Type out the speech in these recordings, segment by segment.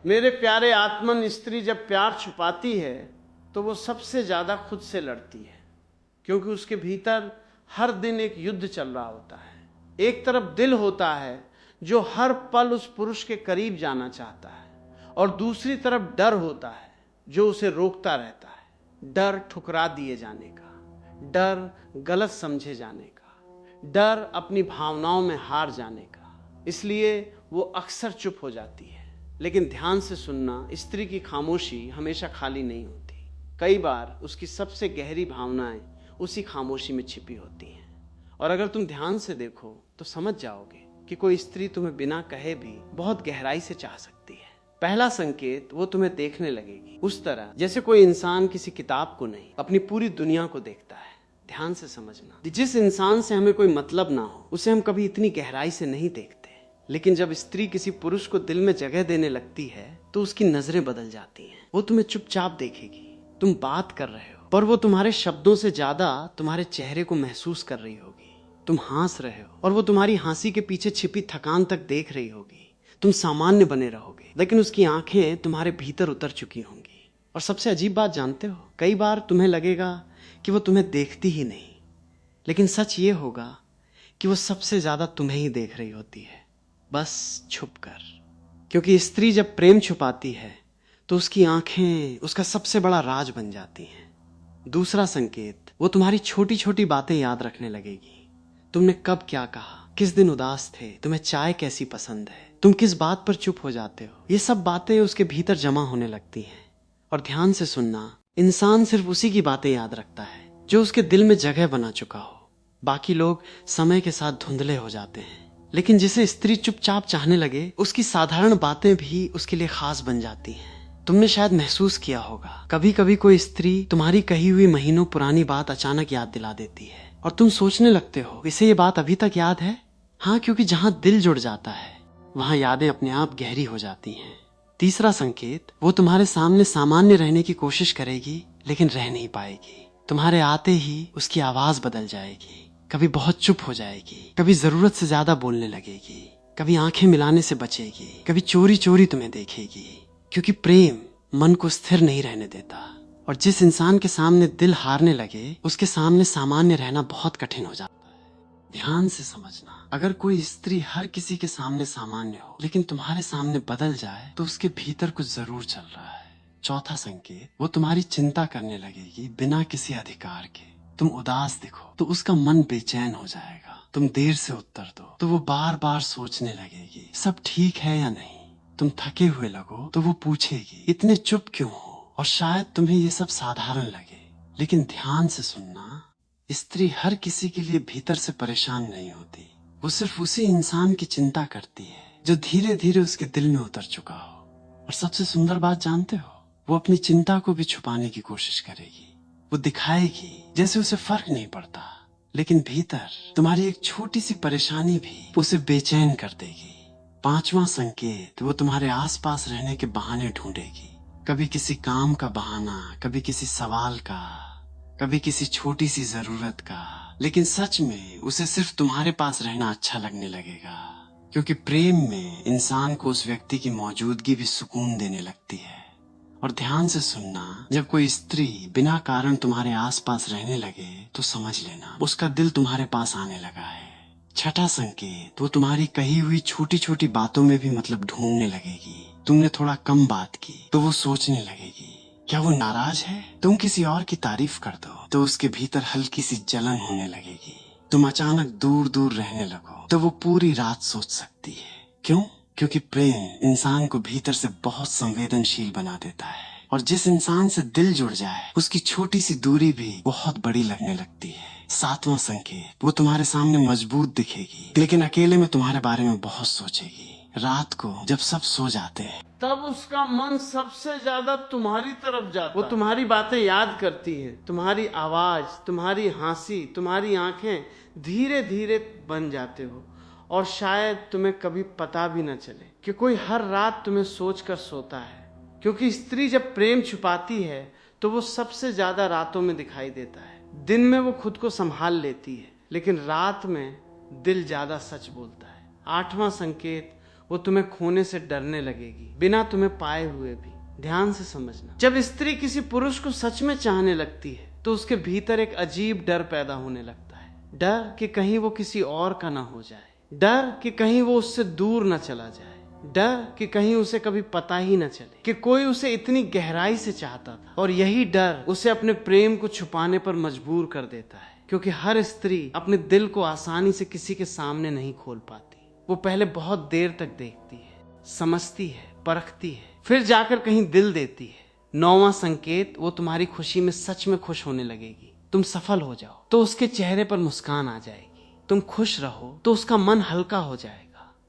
मेरे प्यारे आत्मन, स्त्री जब प्यार छुपाती है तो वो सबसे ज्यादा खुद से लड़ती है, क्योंकि उसके भीतर हर दिन एक युद्ध चल रहा होता है। एक तरफ दिल होता है जो हर पल उस पुरुष के करीब जाना चाहता है, और दूसरी तरफ डर होता है जो उसे रोकता रहता है। डर ठुकरा दिए जाने का, डर गलत समझे जाने का, डर अपनी भावनाओं में हार जाने का। इसलिए वो अक्सर चुप हो जाती है। लेकिन ध्यान से सुनना, स्त्री की खामोशी हमेशा खाली नहीं होती। कई बार उसकी सबसे गहरी भावनाएं उसी खामोशी में छिपी होती हैं। और अगर तुम ध्यान से देखो तो समझ जाओगे कि कोई स्त्री तुम्हें बिना कहे भी बहुत गहराई से चाह सकती है। पहला संकेत, वो तुम्हें देखने लगेगी उस तरह जैसे कोई इंसान किसी किताब को नहीं, अपनी पूरी दुनिया को देखता है। ध्यान से समझना, जिस इंसान से हमें कोई मतलब ना हो उसे हम कभी इतनी गहराई से नहीं देखते। लेकिन जब स्त्री किसी पुरुष को दिल में जगह देने लगती है तो उसकी नजरें बदल जाती हैं। वो तुम्हें चुपचाप देखेगी, तुम बात कर रहे हो, पर वो तुम्हारे शब्दों से ज्यादा तुम्हारे चेहरे को महसूस कर रही होगी। तुम हंस रहे हो और वो तुम्हारी हंसी के पीछे छिपी थकान तक देख रही होगी। तुम सामान्य बने रहोगे, लेकिन उसकी आंखें तुम्हारे भीतर उतर चुकी होंगी। और सबसे अजीब बात जानते हो, कई बार तुम्हें लगेगा कि वो तुम्हें देखती ही नहीं, लेकिन सच ये होगा कि वो सबसे ज्यादा तुम्हें ही देख रही होती है, बस छुप कर। क्योंकि स्त्री जब प्रेम छुपाती है तो उसकी आंखें उसका सबसे बड़ा राज बन जाती हैं। दूसरा संकेत, वो तुम्हारी छोटी छोटी बातें याद रखने लगेगी। तुमने कब क्या कहा, किस दिन उदास थे, तुम्हें चाय कैसी पसंद है, तुम किस बात पर चुप हो जाते हो, ये सब बातें उसके भीतर जमा होने लगती हैं। और ध्यान से सुनना, इंसान सिर्फ उसी की बातें याद रखता है जो उसके दिल में जगह बना चुका हो। बाकी लोग समय के साथ धुंधले हो जाते हैं, लेकिन जिसे स्त्री चुपचाप चाहने लगे उसकी साधारण बातें भी उसके लिए खास बन जाती हैं। तुमने शायद महसूस किया होगा, कभी कभी कोई स्त्री तुम्हारी कही हुई महीनों पुरानी बात अचानक याद दिला देती है और तुम सोचने लगते हो, इसे ये बात अभी तक याद है। हाँ, क्योंकि जहां दिल जुड़ जाता है वहां यादें अपने आप गहरी हो जाती हैं। तीसरा संकेत, वो तुम्हारे सामने सामान्य रहने की कोशिश करेगी लेकिन रह नहीं पाएगी। तुम्हारे आते ही उसकी आवाज बदल जाएगी, कभी बहुत चुप हो जाएगी, कभी जरूरत से ज्यादा बोलने लगेगी, कभी आंखें मिलाने से बचेगी, कभी चोरी चोरी तुम्हें देखेगी। क्योंकि प्रेम मन को स्थिर नहीं रहने देता, और जिस इंसान के सामने दिल हारने लगे उसके सामने सामान्य रहना बहुत कठिन हो जाता है। ध्यान से समझना, अगर कोई स्त्री हर किसी के सामने सामान्य हो लेकिन तुम्हारे सामने बदल जाए तो उसके भीतर कुछ जरूर चल रहा है। चौथा संकेत, वो तुम्हारी चिंता करने लगेगी बिना किसी अधिकार के। तुम उदास दिखो तो उसका मन बेचैन हो जाएगा, तुम देर से उत्तर दो तो वो बार बार सोचने लगेगी सब ठीक है या नहीं। तुम थके हुए लगो तो वो पूछेगी इतने चुप क्यों हो। और शायद तुम्हें ये सब साधारण लगे, लेकिन ध्यान से सुनना, स्त्री हर किसी के लिए भीतर से परेशान नहीं होती। वो सिर्फ उसी इंसान की चिंता करती है जो धीरे धीरे उसके दिल में उतर चुका हो। और सबसे सुंदर बात जानते हो, वो अपनी चिंता को भी छुपाने की कोशिश करेगी। वो दिखाएगी जैसे उसे फर्क नहीं पड़ता, लेकिन भीतर तुम्हारी एक छोटी सी परेशानी भी उसे बेचैन कर देगी। पांचवा संकेत, वो तुम्हारे आसपास रहने के बहाने ढूंढेगी। कभी किसी काम का बहाना, कभी किसी सवाल का, कभी किसी छोटी सी जरूरत का, लेकिन सच में उसे सिर्फ तुम्हारे पास रहना अच्छा लगने लगेगा। क्योंकि प्रेम में इंसान को उस व्यक्ति की मौजूदगी भी सुकून देने लगती है। और ध्यान से सुनना, जब कोई स्त्री बिना कारण तुम्हारे आसपास रहने लगे तो समझ लेना उसका दिल तुम्हारे पास आने लगा है। छठा संकेत, वो तुम्हारी कही हुई छोटी छोटी बातों में भी मतलब ढूंढने लगेगी। तुमने थोड़ा कम बात की तो वो सोचने लगेगी क्या वो नाराज है। तुम किसी और की तारीफ कर दो तो उसके भीतर हल्की सी जलन होने लगेगी। तुम अचानक दूर दूर रहने लगो तो वो पूरी रात सोच सकती है। क्यों? क्योंकि प्रेम इंसान को भीतर से बहुत संवेदनशील बना देता है, और जिस इंसान से दिल जुड़ जाए उसकी छोटी सी दूरी भी बहुत बड़ी लगने लगती है। सातवां संकेत, वो तुम्हारे सामने मजबूत दिखेगी लेकिन अकेले में तुम्हारे बारे में बहुत सोचेगी। रात को जब सब सो जाते हैं तब उसका मन सबसे ज्यादा तुम्हारी तरफ जाता है। वो तुम्हारी बातें याद करती है, तुम्हारी आवाज, तुम्हारी हंसी, तुम्हारी आंखें धीरे धीरे बन जाते हो। और शायद तुम्हें कभी पता भी न चले कि कोई हर रात तुम्हें सोच कर सोता है। क्योंकि स्त्री जब प्रेम छुपाती है तो वो सबसे ज्यादा रातों में दिखाई देता है। दिन में वो खुद को संभाल लेती है, लेकिन रात में दिल ज्यादा सच बोलता है। आठवां संकेत, वो तुम्हें खोने से डरने लगेगी, बिना तुम्हें पाए हुए भी। ध्यान से समझना, जब स्त्री किसी पुरुष को सच में चाहने लगती है तो उसके भीतर एक अजीब डर पैदा होने लगता है। डर कि कहीं वो किसी और का ना हो जाए, डर कि कहीं वो उससे दूर ना चला जाए, डर कि कहीं उसे कभी पता ही न चले कि कोई उसे इतनी गहराई से चाहता था। और यही डर उसे अपने प्रेम को छुपाने पर मजबूर कर देता है, क्योंकि हर स्त्री अपने दिल को आसानी से किसी के सामने नहीं खोल पाती। वो पहले बहुत देर तक देखती है, समझती है, परखती है, फिर जाकर कहीं दिल देती है। 9वां संकेत, वो तुम्हारी खुशी में सच में खुश होने लगेगी। तुम सफल हो जाओ तो उसके चेहरे पर मुस्कान आ जाएगी, तुम खुश रहो तो उसका मन हल्का हो जाएगा।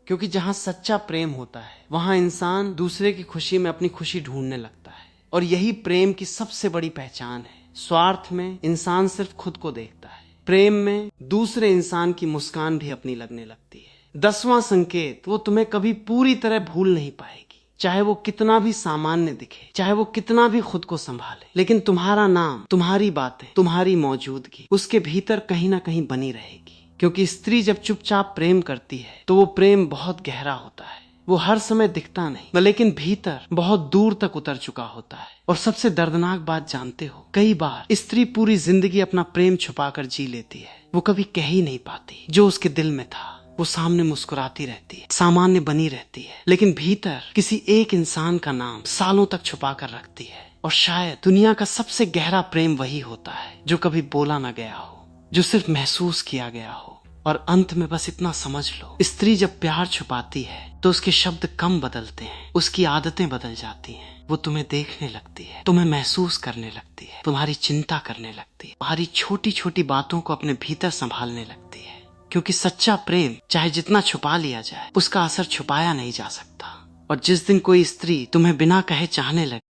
क्योंकि जहां सच्चा प्रेम होता है वहां इंसान दूसरे की खुशी में अपनी खुशी ढूंढने लगता है, और यही प्रेम की सबसे बड़ी पहचान है। स्वार्थ में इंसान सिर्फ खुद को देखता है, प्रेम में दूसरे इंसान की मुस्कान भी अपनी लगने लगती है। 10वां संकेत, वो तुम्हें कभी पूरी तरह भूल नहीं पाएगी, चाहे वो कितना भी सामान्य दिखे, चाहे वो कितना भी खुद को संभाले, लेकिन तुम्हारा नाम, तुम्हारी बातें, तुम्हारी मौजूदगी उसके भीतर कहीं ना कहीं बनी रहेगी। क्योंकि स्त्री जब चुपचाप प्रेम करती है तो वो प्रेम बहुत गहरा होता है। वो हर समय दिखता नहीं, लेकिन भीतर बहुत दूर तक उतर चुका होता है। और सबसे दर्दनाक बात जानते हो, कई बार स्त्री पूरी जिंदगी अपना प्रेम छुपाकर जी लेती है। वो कभी कह ही नहीं पाती जो उसके दिल में था। वो सामने मुस्कुराती रहती है, सामान्य बनी रहती है, लेकिन भीतर किसी एक इंसान का नाम सालों तक छुपा कर रखती है। और शायद दुनिया का सबसे गहरा प्रेम वही होता है जो कभी बोला ना गया हो, जो सिर्फ महसूस किया गया हो। और अंत में बस इतना समझ लो, स्त्री जब प्यार छुपाती है तो उसके शब्द कम बदलते हैं, उसकी आदतें बदल जाती हैं। वो तुम्हें देखने लगती है, तुम्हें महसूस करने लगती है, तुम्हारी चिंता करने लगती है, तुम्हारी छोटी छोटी बातों को अपने भीतर संभालने लगती है। क्योंकि सच्चा प्रेम चाहे जितना छुपा लिया जाए, उसका असर छुपाया नहीं जा सकता। और जिस दिन कोई स्त्री तुम्हें बिना कहे चाहने लगे,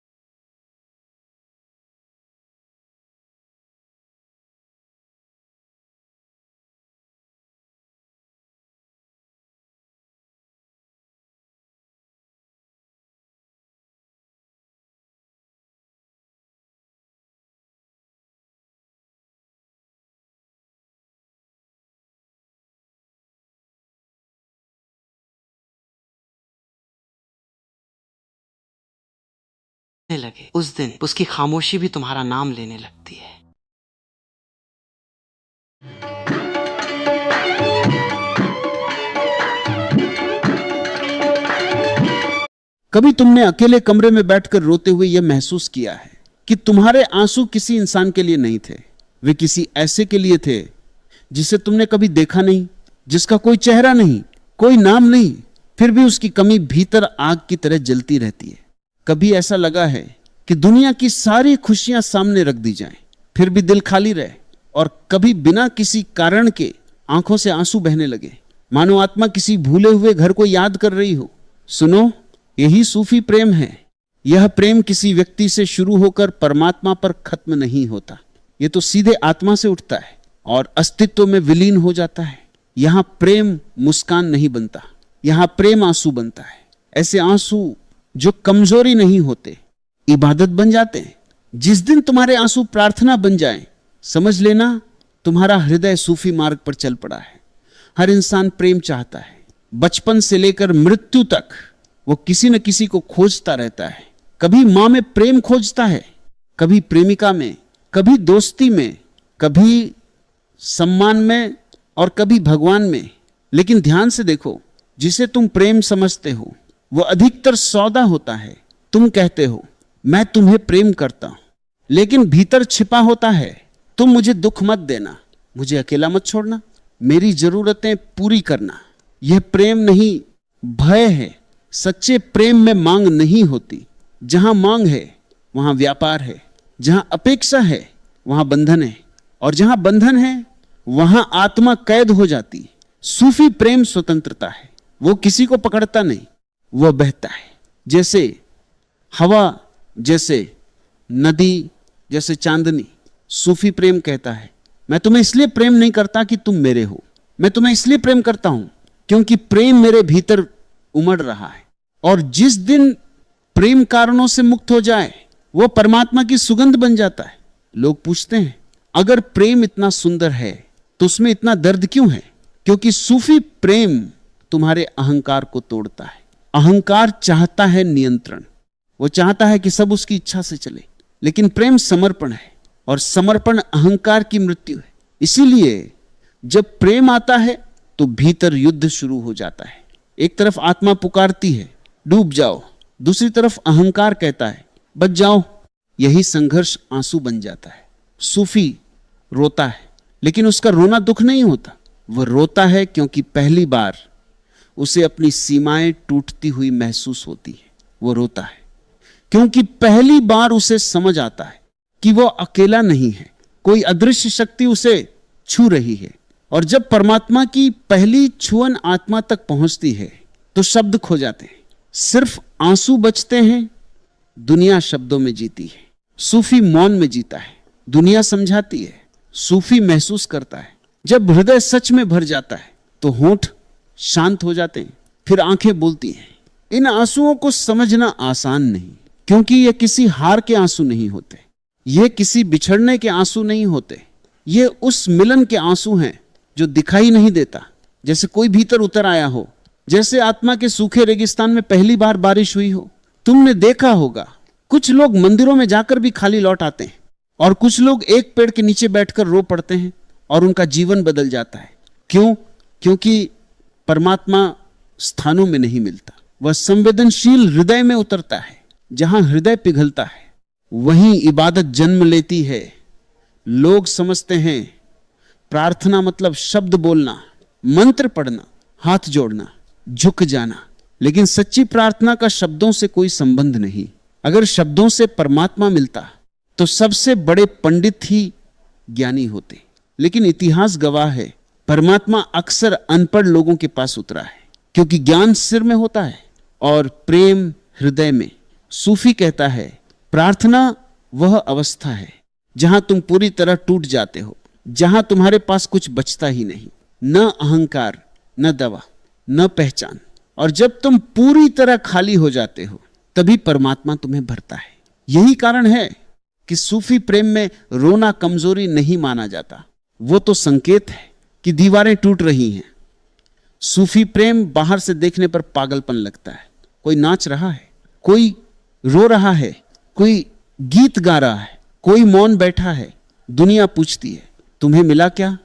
उस दिन उसकी खामोशी भी तुम्हारा नाम लेने लगती है। कभी तुमने अकेले कमरे में बैठकर रोते हुए यह महसूस किया है कि तुम्हारे आंसू किसी इंसान के लिए नहीं थे, वे किसी ऐसे के लिए थे जिसे तुमने कभी देखा नहीं, जिसका कोई चेहरा नहीं, कोई नाम नहीं, फिर भी उसकी कमी भीतर आग की तरह जलती रहती है। कभी ऐसा लगा है कि दुनिया की सारी खुशियां सामने रख दी जाएं, फिर भी दिल खाली रहे। और कभी बिना किसी कारण के आंखों से आंसू बहने लगे, मानो आत्मा किसी भूले हुए घर को याद कर रही हो। सुनो, यही सूफी प्रेम है। यह प्रेम किसी व्यक्ति से शुरू होकर परमात्मा पर खत्म नहीं होता। यह तो सीधे आत्मा से उठता है और अस्तित्व में विलीन हो जाता है। यहां प्रेम मुस्कान नहीं बनता, यहां प्रेम आंसू बनता है। ऐसे आंसू जो कमजोरी नहीं होते, इबादत बन जाते हैं। जिस दिन तुम्हारे आंसू प्रार्थना बन जाएं, समझ लेना तुम्हारा हृदय सूफी मार्ग पर चल पड़ा है। हर इंसान प्रेम चाहता है। बचपन से लेकर मृत्यु तक वो किसी न किसी को खोजता रहता है। कभी मां में प्रेम खोजता है, कभी प्रेमिका में, कभी दोस्ती में, कभी सम्मान में और कभी भगवान में। लेकिन ध्यान से देखो, जिसे तुम प्रेम समझते हो वो अधिकतर सौदा होता है। तुम कहते हो मैं तुम्हें प्रेम करता हूं, लेकिन भीतर छिपा होता है तुम मुझे दुख मत देना, मुझे अकेला मत छोड़ना, मेरी जरूरतें पूरी करना। यह प्रेम नहीं, भय है। सच्चे प्रेम में मांग नहीं होती। जहां मांग है वहां व्यापार है, जहां अपेक्षा है वहां बंधन है, और जहां बंधन है वहां आत्मा कैद हो जाती। सूफी प्रेम स्वतंत्रता है। वो किसी को पकड़ता नहीं, वो बहता है। जैसे हवा, जैसे नदी, जैसे चांदनी। सूफी प्रेम कहता है मैं तुम्हें इसलिए प्रेम नहीं करता कि तुम मेरे हो, मैं तुम्हें इसलिए प्रेम करता हूं क्योंकि प्रेम मेरे भीतर उमड़ रहा है। और जिस दिन प्रेम कारणों से मुक्त हो जाए वो परमात्मा की सुगंध बन जाता है। लोग पूछते हैं अगर प्रेम इतना सुंदर है तो उसमें इतना दर्द क्यों है? क्योंकि सूफी प्रेम तुम्हारे अहंकार को तोड़ता है। अहंकार चाहता है नियंत्रण, वो चाहता है कि सब उसकी इच्छा से चले, लेकिन प्रेम समर्पण है और समर्पण अहंकार की मृत्यु है। इसीलिए जब प्रेम आता है तो भीतर युद्ध शुरू हो जाता है। एक तरफ आत्मा पुकारती है डूब जाओ, दूसरी तरफ अहंकार कहता है बच जाओ। यही संघर्ष आंसू बन जाता है। सूफी रोता है, लेकिन उसका रोना दुख नहीं होता, वह रोता है क्योंकि पहली बार उसे अपनी सीमाएं टूटती हुई महसूस होती है। वो रोता है क्योंकि पहली बार उसे समझ आता है कि वो अकेला नहीं है, कोई अदृश्य शक्ति उसे छू रही है। और जब परमात्मा की पहली छुअन आत्मा तक पहुंचती है तो शब्द खो जाते हैं, सिर्फ आंसू बचते हैं। दुनिया शब्दों में जीती है, सूफी मौन में जीता है। दुनिया समझाती है, सूफी महसूस करता है। जब हृदय सच में भर जाता है तो होंठ शांत हो जाते हैं, फिर आंखें बोलती हैं। इन आंसुओं को समझना आसान नहीं, क्योंकि ये किसी हार के आंसू नहीं होते, ये किसी बिछड़ने के आंसू नहीं होते, ये उस मिलन के आंसू हैं जो दिखाई नहीं देता, जैसे कोई भीतर उतर आया हो, जैसे आत्मा के सूखे रेगिस्तान में पहली बार बारिश हुई हो। तुमने देखा होगा कुछ लोग मंदिरों में जाकर भी खाली लौट आते हैं, और कुछ लोग एक पेड़ के नीचे बैठकर रो पड़ते हैं और उनका जीवन बदल जाता है। क्यों? क्योंकि परमात्मा स्थानों में नहीं मिलता, वह संवेदनशील हृदय में उतरता है। जहां हृदय पिघलता है वहीं इबादत जन्म लेती है। लोग समझते हैं प्रार्थना मतलब शब्द बोलना, मंत्र पढ़ना, हाथ जोड़ना, झुक जाना, लेकिन सच्ची प्रार्थना का शब्दों से कोई संबंध नहीं। अगर शब्दों से परमात्मा मिलता तो सबसे बड़े पंडित ही ज्ञानी होते, लेकिन इतिहास गवाह है परमात्मा अक्सर अनपढ़ लोगों के पास उतरा है, क्योंकि ज्ञान सिर में होता है और प्रेम हृदय में। सूफी कहता है प्रार्थना वह अवस्था है जहां तुम पूरी तरह टूट जाते हो, जहां तुम्हारे पास कुछ बचता ही नहीं, न अहंकार, न दवा, न पहचान। और जब तुम पूरी तरह खाली हो जाते हो तभी परमात्मा तुम्हें भरता है। यही कारण है कि सूफी प्रेम में रोना कमजोरी नहीं माना जाता, वो तो संकेत है कि दीवारें टूट रही हैं। सूफी प्रेम बाहर से देखने पर पागलपन लगता है। कोई नाच रहा है, कोई रो रहा है, कोई गीत गा रहा है, कोई मौन बैठा है। दुनिया पूछती है तुम्हें मिला क्या?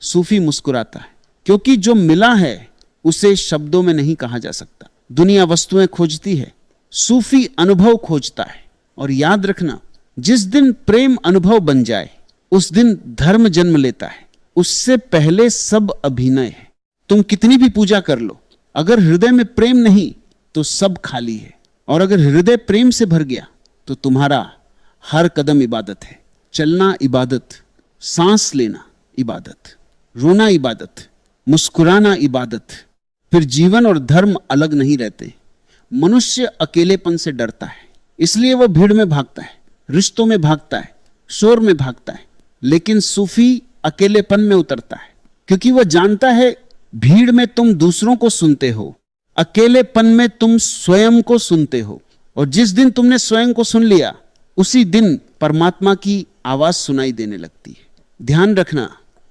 सूफी मुस्कुराता है, क्योंकि जो मिला है उसे शब्दों में नहीं कहा जा सकता। दुनिया वस्तुएं खोजती है, सूफी अनुभव खोजता है। और याद रखना, जिस दिन प्रेम अनुभव बन जाए उस दिन धर्म जन्म लेता है। उससे पहले सब अभिनय है। तुम कितनी भी पूजा कर लो, अगर हृदय में प्रेम नहीं तो सब खाली है। और अगर हृदय प्रेम से भर गया तो तुम्हारा हर कदम इबादत है। चलना इबादत, सांस लेना इबादत, रोना इबादत, मुस्कुराना इबादत। फिर जीवन और धर्म अलग नहीं रहते। मनुष्य अकेलेपन से डरता है, इसलिए वह भीड़ में भागता है, रिश्तों में भागता है, शोर में भागता है। लेकिन सूफी अकेलेपन में उतरता है, क्योंकि वह जानता है भीड़ में तुम दूसरों को सुनते हो, अकेलेपन में तुम स्वयं को सुनते हो। और जिस दिन तुमने स्वयं को सुन लिया उसी दिन परमात्मा की आवाज सुनाई देने लगती है। ध्यान रखना,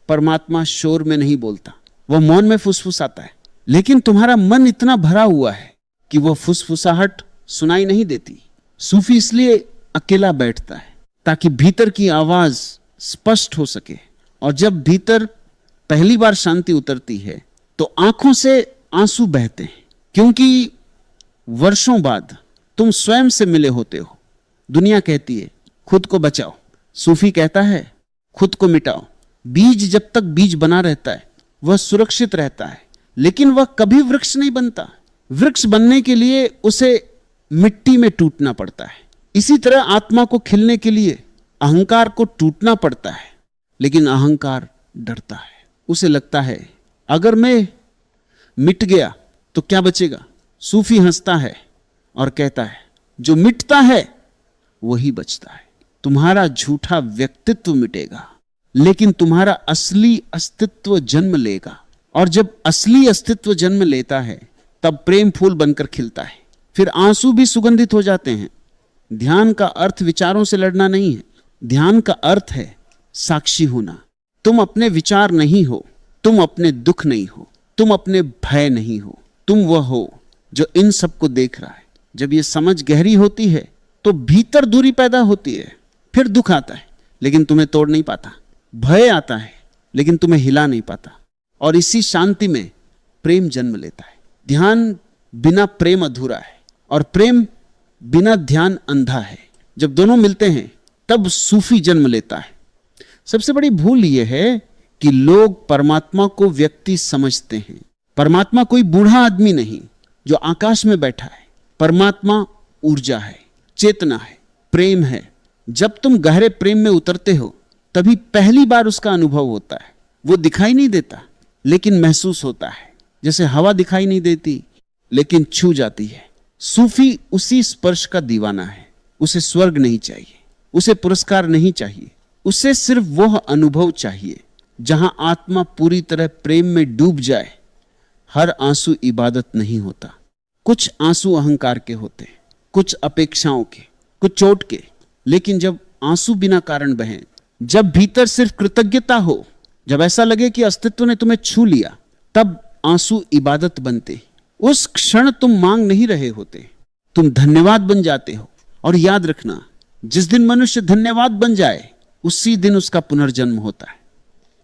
परमात्मा शोर में नहीं बोलता, वह मौन में फुसफुसाता है। लेकिन तुम्हारा मन इतना भरा हुआ है कि वह फुसफुसाहट सुनाई नहीं देती। सूफी इसलिए अकेला बैठता है ताकि भीतर की आवाज स्पष्ट हो सके। और जब भीतर पहली बार शांति उतरती है तो आंखों से आंसू बहते हैं, क्योंकि वर्षों बाद तुम स्वयं से मिले होते हो। दुनिया कहती है खुद को बचाओ, सूफी कहता है खुद को मिटाओ। बीज जब तक बीज बना रहता है वह सुरक्षित रहता है, लेकिन वह कभी वृक्ष नहीं बनता। वृक्ष बनने के लिए उसे मिट्टी में टूटना पड़ता है। इसी तरह आत्मा को खिलने के लिए अहंकार को टूटना पड़ता है। लेकिन अहंकार डरता है, उसे लगता है अगर मैं मिट गया तो क्या बचेगा। सूफी हंसता है और कहता है जो मिटता है वही बचता है। तुम्हारा झूठा व्यक्तित्व मिटेगा, लेकिन तुम्हारा असली अस्तित्व जन्म लेगा। और जब असली अस्तित्व जन्म लेता है तब प्रेम फूल बनकर खिलता है। फिर आंसू भी सुगंधित हो जाते हैं। ध्यान का अर्थ विचारों से लड़ना नहीं है, ध्यान का अर्थ है साक्षी होना। तुम अपने विचार नहीं हो, तुम अपने दुख नहीं हो, तुम अपने भय नहीं हो, तुम वह हो जो इन सबको देख रहा है। जब ये समझ गहरी होती है तो भीतर दूरी पैदा होती है, फिर दुख आता है लेकिन तुम्हें तोड़ नहीं पाता, भय आता है लेकिन तुम्हें हिला नहीं पाता, और इसी शांति में प्रेम जन्म लेता है। ध्यान बिना प्रेम अधूरा है और प्रेम बिना ध्यान अंधा है। जब दोनों मिलते हैं तब सूफी जन्म लेता है। सबसे बड़ी भूल यह है कि लोग परमात्मा को व्यक्ति समझते हैं। परमात्मा कोई बूढ़ा आदमी नहीं जो आकाश में बैठा है। परमात्मा ऊर्जा है, चेतना है, प्रेम है। जब तुम गहरे प्रेम में उतरते हो तभी पहली बार उसका अनुभव होता है। वो दिखाई नहीं देता लेकिन महसूस होता है, जैसे हवा दिखाई नहीं देती लेकिन छू जाती है। सूफी उसी स्पर्श का दीवाना है। उसे स्वर्ग नहीं चाहिए, उसे पुरस्कार नहीं चाहिए, उसे सिर्फ वह अनुभव चाहिए जहां आत्मा पूरी तरह प्रेम में डूब जाए। हर आंसू इबादत नहीं होता। कुछ आंसू अहंकार के होते हैं, कुछ अपेक्षाओं के, कुछ चोट के। लेकिन जब आंसू बिना कारण बहें, जब भीतर सिर्फ कृतज्ञता हो, जब ऐसा लगे कि अस्तित्व ने तुम्हें छू लिया, तब आंसू इबादत बनते। उस क्षण तुम मांग नहीं रहे होते, तुम धन्यवाद बन जाते हो। और याद रखना, जिस दिन मनुष्य धन्यवाद बन जाए उसी दिन उसका पुनर्जन्म होता है।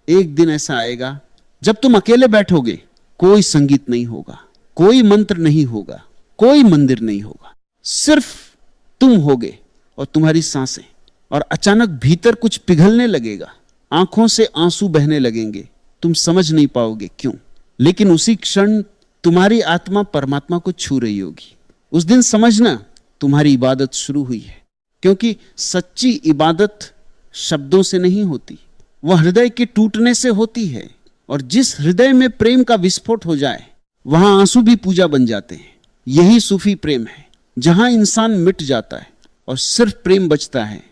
एक दिन ऐसा आएगा जब तुम अकेले बैठोगे, कोई संगीत नहीं होगा, कोई मंत्र नहीं होगा, कोई मंदिर नहीं होगा, सिर्फ तुम होगे और तुम्हारी सांसें। और अचानक भीतर कुछ पिघलने लगेगा, आंखों से आंसू बहने लगेंगे। तुम समझ नहीं पाओगे क्यों, लेकिन उसी क्षण तुम्हारी आत्मा परमात्मा को छू रही होगी। उस दिन समझना तुम्हारी इबादत शुरू हुई है, क्योंकि सच्ची इबादत शब्दों से नहीं होती, वह हृदय के टूटने से होती है। और जिस हृदय में प्रेम का विस्फोट हो जाए वहां आंसू भी पूजा बन जाते हैं। यही सूफी प्रेम है, जहां इंसान मिट जाता है और सिर्फ प्रेम बचता है।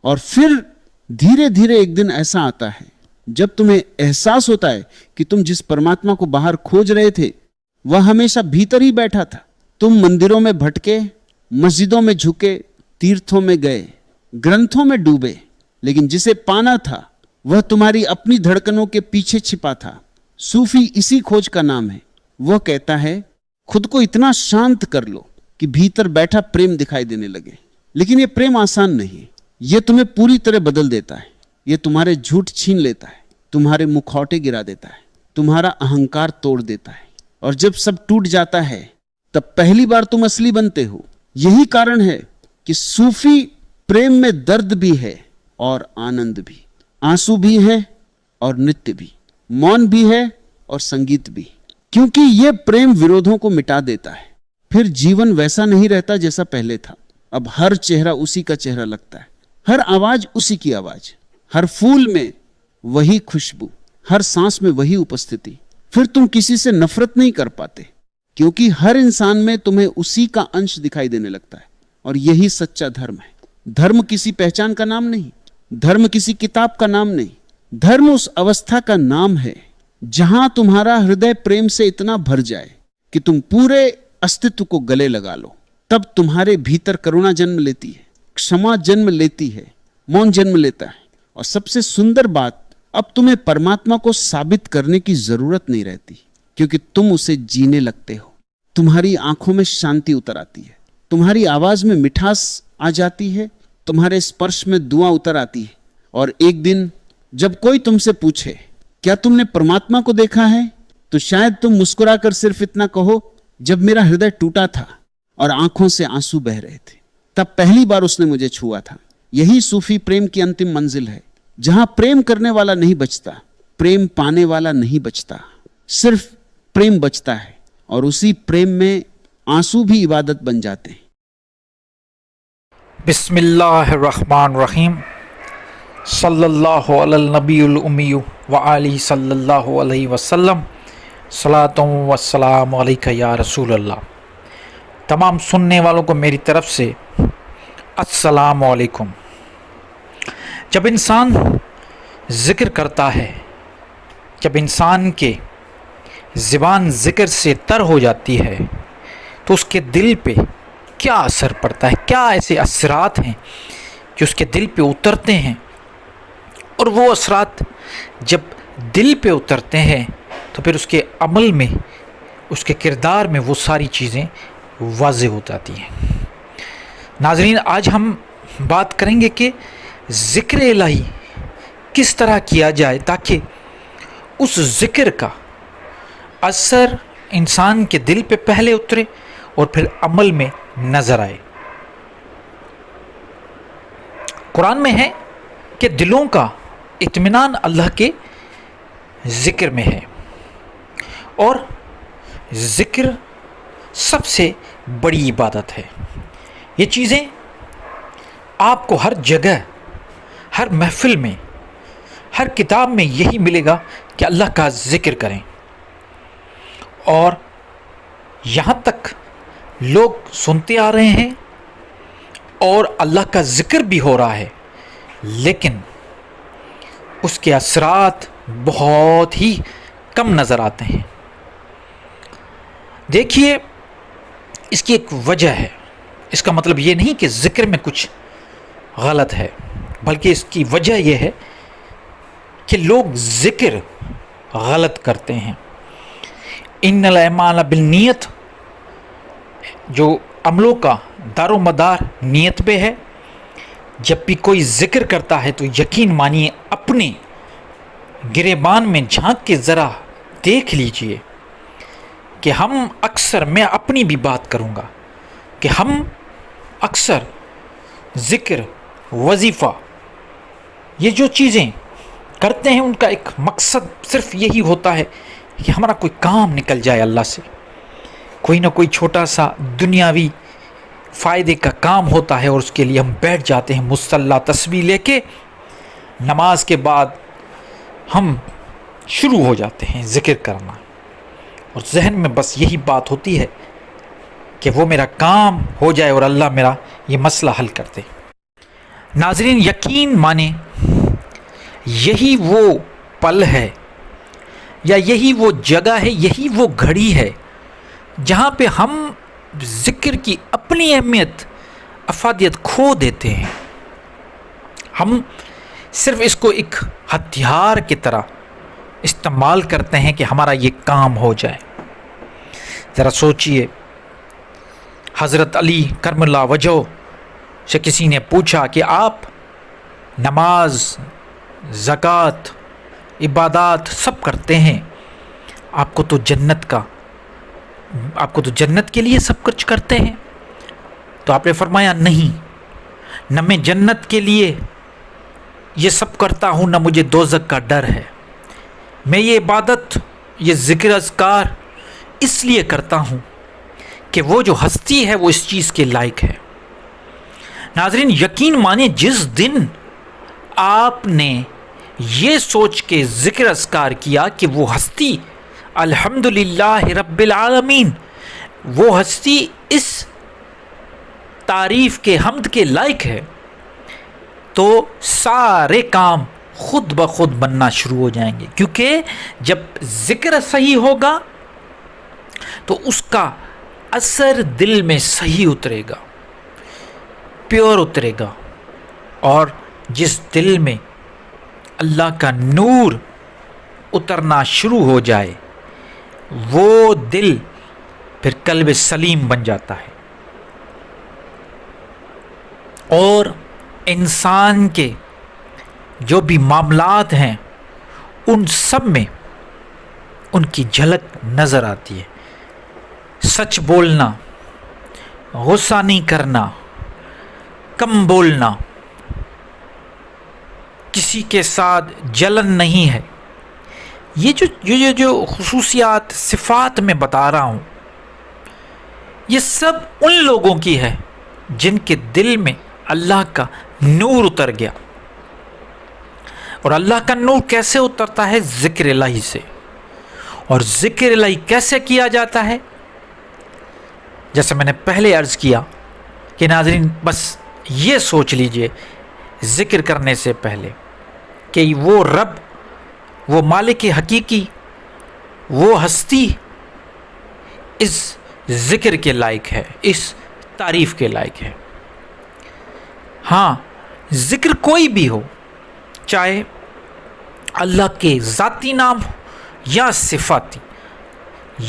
और फिर धीरे धीरे एक दिन ऐसा आता है जब तुम्हें एहसास होता है कि तुम जिस परमात्मा को बाहर खोज रहे थे वह हमेशा भीतर ही बैठा था। तुम मंदिरों में भटके, मस्जिदों में झुके, तीर्थों में गए, ग्रंथों में डूबे, लेकिन जिसे पाना था वह तुम्हारी अपनी धड़कनों के पीछे छिपा था। सूफी इसी खोज का नाम है। वह कहता है खुद को इतना शांत कर लो कि भीतर बैठा प्रेम दिखाई देने लगे। लेकिन यह प्रेम आसान नहीं, यह तुम्हें पूरी तरह बदल देता है। यह तुम्हारे झूठ छीन लेता है, तुम्हारे मुखौटे गिरा देता है, तुम्हारा अहंकार तोड़ देता है। और जब सब टूट जाता है तब पहली बार तुम असली बनते हो। यही कारण है कि सूफी प्रेम में दर्द भी है और आनंद भी, आंसू भी है और नृत्य भी, मौन भी है और संगीत भी। क्योंकि यह प्रेम विरोधों को मिटा देता है। फिर जीवन वैसा नहीं रहता जैसा पहले था। अब हर चेहरा उसी का चेहरा लगता है, हर आवाज उसी की आवाज, हर फूल में वही खुशबू, हर सांस में वही उपस्थिति। फिर तुम किसी से नफरत नहीं कर पाते, क्योंकि हर इंसान में तुम्हें उसी का अंश दिखाई देने लगता है। और यही सच्चा धर्म है। धर्म किसी पहचान का नाम नहीं, धर्म किसी किताब का नाम नहीं, धर्म उस अवस्था का नाम है जहां तुम्हारा हृदय प्रेम से इतना भर जाए कि तुम पूरे अस्तित्व को गले लगा लो। तब तुम्हारे भीतर करुणा जन्म लेती है, क्षमा जन्म लेती है, मौन जन्म लेता है। और सबसे सुंदर बात, अब तुम्हें परमात्मा को साबित करने की जरूरत नहीं रहती, क्योंकि तुम उसे जीने लगते हो। तुम्हारी आंखों में शांति उतर आती है, तुम्हारी आवाज में मिठास आ जाती है, तुम्हारे स्पर्श में दुआ उतर आती है। और एक दिन जब कोई तुमसे पूछे क्या तुमने परमात्मा को देखा है, तो शायद तुम मुस्कुराकर सिर्फ इतना कहो, जब मेरा हृदय टूटा था और आंखों से आंसू बह रहे थे, तब पहली बार उसने मुझे छुआ था। यही सूफी प्रेम की अंतिम मंजिल है, जहां प्रेम करने वाला नहीं बचता, प्रेम पाने वाला नहीं बचता, सिर्फ प्रेम बचता है। और उसी प्रेम में आंसू भी इबादत बन जाते हैं। बिस्मिल्लाहिर्रहमानिर्रहीम। सल्लल्लाहु अलल नबीयुल उम्मी व आलिहि सल्लल्लाहु अलैहि वसल्लम। सलातु व सलाम अलैका या रसूल अल्लाह। तमाम सुनने वालों को मेरी तरफ से अस्सलामु अलैकुम। जब इंसान ज़िक्र करता है, जब इंसान के ज़बान ज़िक्र से तर हो जाती है, तो उसके दिल पे क्या असर पड़ता है, क्या ऐसे असरात हैं जो उसके दिल पे उतरते हैं। और वो असरात जब दिल पे उतरते हैं तो फिर उसके अमल में उसके किरदार में वो सारी चीज़ें वाज़ेह हो जाती हैं। नाज़रीन, आज हम बात करेंगे कि ज़िक्र इलाही किस तरह किया जाए ताकि उस ज़िक्र का असर इंसान के दिल पे पहले उतरे और फिर अमल में नज़र आए। कुरान में है कि दिलों का इत्मीनान अल्लाह के ज़िक्र में है और ज़िक्र सबसे बड़ी इबादत है। ये चीज़ें आपको हर जगह, हर महफिल में, हर किताब में यही मिलेगा कि अल्लाह का ज़िक्र करें। और यहाँ तक लोग सुनते आ रहे हैं और अल्लाह का ज़िक्र भी हो रहा है, लेकिन उसके असरात बहुत ही कम नज़र आते हैं। देखिए, इसकी एक वजह है। इसका मतलब ये नहीं कि ज़िक्र में कुछ गलत है, बल्कि इसकी वजह यह है कि लोग ज़िक्र गलत करते हैं। इन्नल अमाल बिन्नियत, जो अमलों का दारोमदार नियत पे है। जब भी कोई ज़िक्र करता है तो यकीन मानिए अपने गिरेबान में झांक के ज़रा देख लीजिए कि हम अक्सर, मैं अपनी भी बात करूँगा कि हम अक्सर ज़िक्र, वजीफ़ा, ये जो चीज़ें करते हैं उनका एक मकसद सिर्फ यही होता है कि हमारा कोई काम निकल जाए अल्लाह से। कोई ना कोई छोटा सा दुनियावी फ़ायदे का काम होता है और उसके लिए हम बैठ जाते हैं मुसल्ला तस्बीह लेके। नमाज के बाद हम शुरू हो जाते हैं ज़िक्र करना और जहन में बस यही बात होती है कि वो मेरा काम हो जाए और अल्लाह मेरा ये मसला हल कर दे। नाज़रीन, यकीन माने यही वो पल है या यही वो जगह है, यही वो घड़ी है जहाँ पे हम ज़िक्र की अपनी अहमियत, अफादियत खो देते हैं। हम सिर्फ इसको एक हथियार की तरह इस्तेमाल करते हैं कि हमारा ये काम हो जाए। ज़रा सोचिए, हज़रत अली करमुल्लाह वजह से किसी ने पूछा कि आप नमाज, ज़कात, इबादत सब करते हैं, आपको तो जन्नत के लिए सब कुछ करते हैं। तो आपने फरमाया नहीं, न मैं जन्नत के लिए ये सब करता हूँ, न मुझे दोज़ख का डर है। मैं ये इबादत, ये ज़िक्र अज़कार इसलिए करता हूँ कि वो जो हस्ती है वो इस चीज़ के लायक है। नाज़रीन, यकीन माने जिस दिन आपने ये सोच के ज़िक्र अज़कार किया कि वो हस्ती अल्हम्दुलिल्लाह रब्बिल आलमीन, वो हस्ती इस तारीफ़ के, हम्द के लायक है, तो सारे काम खुद ब खुद बनना शुरू हो जाएंगे। क्योंकि जब ज़िक्र सही होगा तो उसका असर दिल में सही उतरेगा, प्योर उतरेगा, और जिस दिल में अल्लाह का नूर उतरना शुरू हो जाए वो दिल फिर कल्ब सलीम बन जाता है और इंसान के जो भी मामलात हैं उन सब में उनकी झलक नज़र आती है। सच बोलना, गुस्सा नहीं करना, कम बोलना, किसी के साथ जलन नहीं है। ये जो खुसूसियात, सिफ़ात मैं बता रहा हूँ, ये सब उन लोगों की है जिनके दिल में अल्लाह का नूर उतर गया। और अल्लाह का नूर कैसे उतरता है? ज़िक्र इलाही से। और ज़िक्र इलाही कैसे किया जाता है? जैसे मैंने पहले अर्ज़ किया कि नाज़रीन, बस ये सोच लीजिए ज़िक्र करने से पहले कि वो रब, वो मालिक हकीकी, वो हस्ती इस ज़िक्र के लायक है, इस तारीफ़ के लायक है। हाँ, ज़िक्र कोई भी हो, चाहे अल्लाह के ज़ाती नाम हो या सिफ़ाती,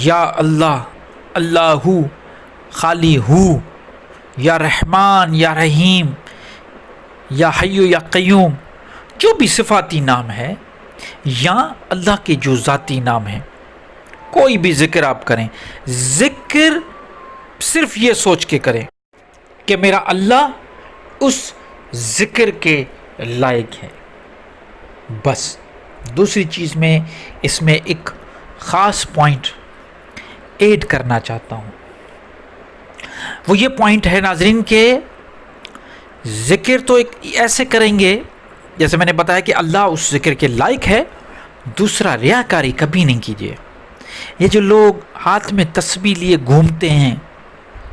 या अल्लाह, अल्लाहू, खाली हू, या रहमान, या रहीम, या हय्यु या क़य्यूम, जो भी सिफाती नाम है या अल्लाह के जो ज़ाती नाम है, कोई भी ज़िक्र आप करें, ज़िक्र सिर्फ ये सोच के करें कि मेरा अल्लाह उस ज़िक्र के लायक है। बस दूसरी चीज़ में इसमें एक ख़ास पॉइंट ऐड करना चाहता हूँ। वो ये पॉइंट है नाज़रीन के ज़िक्र तो एक ऐसे करेंगे जैसे मैंने बताया कि अल्लाह उस ज़िक्र के लायक है। दूसरा, रियाकारी कभी नहीं कीजिए। ये जो लोग हाथ में तस्बीह लिए घूमते हैं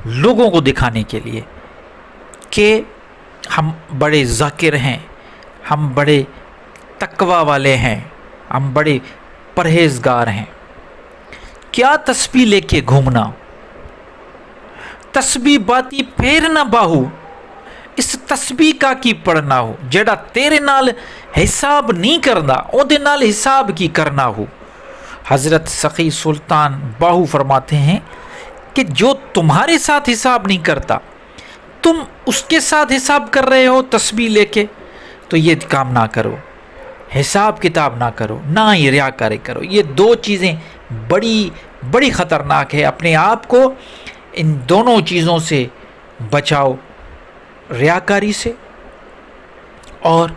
लोगों को दिखाने के लिए कि हम बड़े ज़ाकिर हैं, हम बड़े तकवा वाले हैं, हम बड़े परहेज़गार हैं, क्या तस्बीह लेके घूमना? तस्बीह बाती फेर ना बाहू, इस तस्बीह का की पढ़ना हो जेड़ा तेरे नाल हिसाब नहीं करना, ओदे नाल हिसाब की करना हो। हज़रत सखी सुल्तान बाहू फरमाते हैं कि जो तुम्हारे साथ हिसाब नहीं करता, तुम उसके साथ हिसाब कर रहे हो तस्बीह लेके, तो ये काम ना करो, हिसाब किताब ना करो, ना ही रियाकारी करो। ये दो चीज़ें बड़ी बड़ी ख़तरनाक है। अपने आप को इन दोनों चीज़ों से बचाओ, रियाकारी से और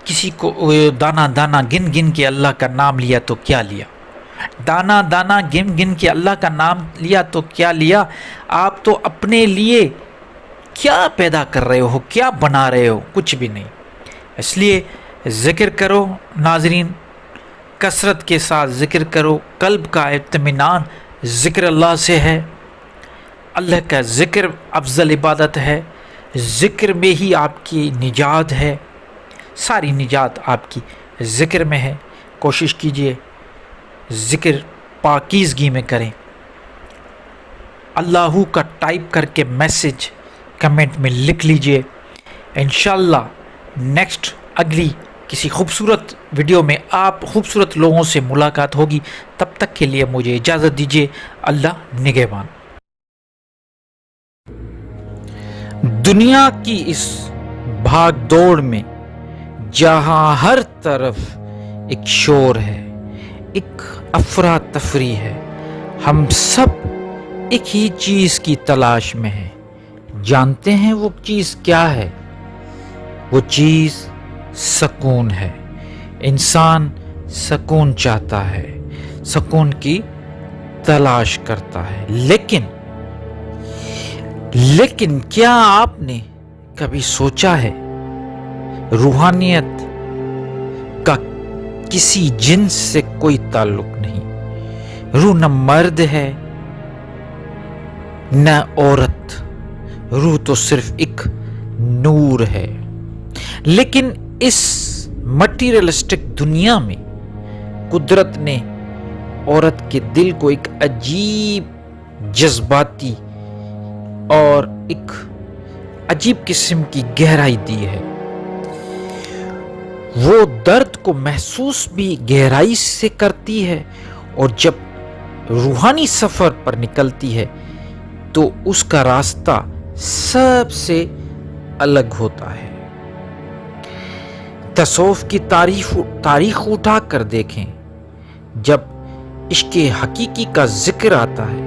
किसी को दाना दाना गिन गिन के अल्लाह का नाम लिया तो क्या लिया, दाना दाना गिन गिन के अल्लाह का नाम लिया तो क्या लिया। आप तो अपने लिए क्या पैदा कर रहे हो, क्या बना रहे हो, कुछ भी नहीं। इसलिए ज़िक्र करो नाज़रीन, कसरत के साथ ज़िक्र करो। कल्ब का इत्मीनान ज़िक्र अल्लाह से है। अल्लाह का ज़िक्र अफजल इबादत है। ज़िक्र में ही आपकी निजात है, सारी निजात आपकी ज़िक्र में है। कोशिश कीजिए ज़िक्र पाकीज़गी में करें। अल्लाहू का टाइप करके मैसेज कमेंट में लिख लीजिए। इंशाअल्लाह नेक्स्ट अगली किसी खूबसूरत वीडियो में आप खूबसूरत लोगों से मुलाकात होगी। तब तक के लिए मुझे इजाज़त दीजिए। अल्लाह निगहबान। दुनिया की इस भाग दौड़ में जहां हर तरफ एक शोर है, एक अफरा तफरी है, हम सब एक ही चीज़ की तलाश में हैं। जानते हैं वो चीज़ क्या है? वो चीज़ सुकून है। इंसान सुकून चाहता है, सुकून की तलाश करता है। लेकिन क्या आपने कभी सोचा है रूहानियत का किसी जिन्स से कोई ताल्लुक नहीं। रूह न मर्द है न औरत, रूह तो सिर्फ एक नूर है। लेकिन इस मटीरियलिस्टिक दुनिया में कुदरत ने औरत के दिल को एक अजीब जज्बाती और एक अजीब किस्म की गहराई दी है। वो दर्द को महसूस भी गहराई से करती है और जब रूहानी सफर पर निकलती है तो उसका रास्ता सबसे अलग होता है। तसव्वुफ की तारीख उठा कर देखें, जब इश्क़े हकीकी का जिक्र आता है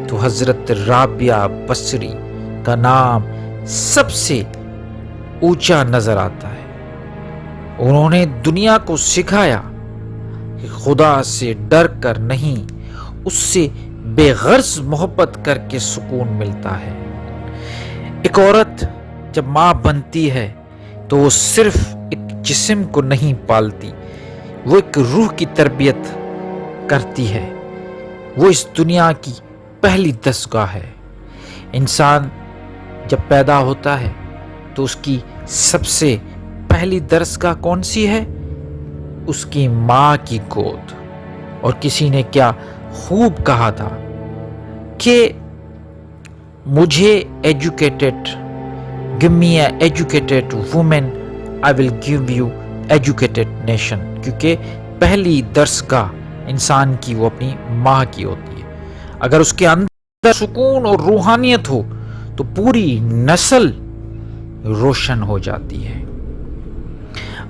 तो हजरत राबिया बसरी का नाम सबसे ऊंचा नजर आता है। उन्होंने दुनिया को सिखाया कि खुदा से डर कर नहीं, उससे बेगर्ज मोहब्बत करके सुकून मिलता है। एक औरत जब माँ बनती है तो वो सिर्फ एक जिस्म को नहीं पालती, वो एक रूह की तरबियत करती है। वो इस दुनिया की पहली दस्तगाह है। इंसान जब पैदा होता है तो उसकी सबसे पहली दरसगाह कौन सी है? उसकी माँ की गोद। और किसी ने क्या खूब कहा था कि मुझे educated, give me A educated women, I will give you educated nation. क्योंकि पहली दरसगाह इंसान की वो अपनी माँ की होती है। अगर उसके अंदर सुकून और रूहानियत हो तो पूरी नस्ल रोशन हो जाती है।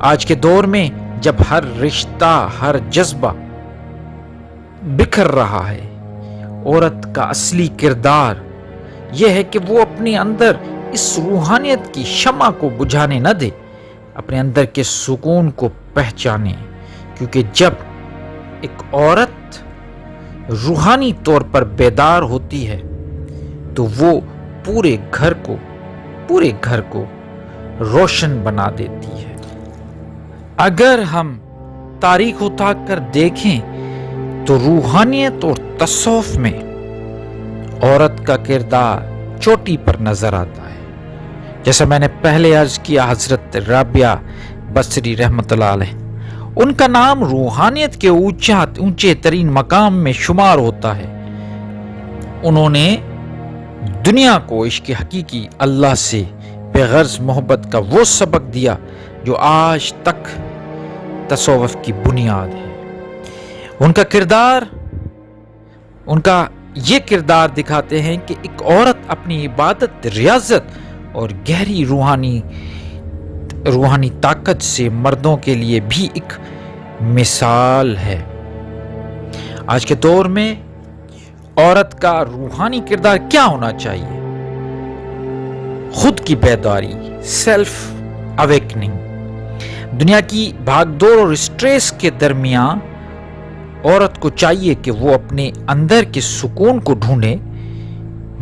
आज के दौर में जब हर रिश्ता, हर जज्बा बिखर रहा है, औरत का असली किरदार यह है कि वो अपने अंदर इस रूहानियत की शमा को बुझाने न दे, अपने अंदर के सुकून को पहचाने। क्योंकि जब एक औरत रूहानी तौर पर बेदार होती है तो वो पूरे घर को रोशन बना देती है। अगर हम तारीख उठाकर देखें तो रूहानियत और तसव्वुफ में औरत का किरदार चोटी पर नजर आता है। जैसा मैंने पहले अर्ज किया, हजरत राबिया बसरी रहमतुल्लाह अलैह, उनका नाम रूहानियत के ऊंचे तरीन मकाम में शुमार होता है। उन्होंने दुनिया को इश्क हकीकी अल्लाह से बेगर्ज मोहब्बत का वो सबक दिया जो आज तक तसव्वुफ की बुनियाद है। उनका ये किरदार दिखाते हैं कि एक औरत अपनी इबादत, रियाजत और गहरी रूहानी ताकत से मर्दों के लिए भी एक मिसाल है। आज के दौर में औरत का रूहानी किरदार क्या होना चाहिए? खुद की बेदारी, सेल्फ अवेकनिंग। दुनिया की भागदौड़ और स्ट्रेस के दरमियान औरत को चाहिए कि वो अपने अंदर के सुकून को ढूंढे।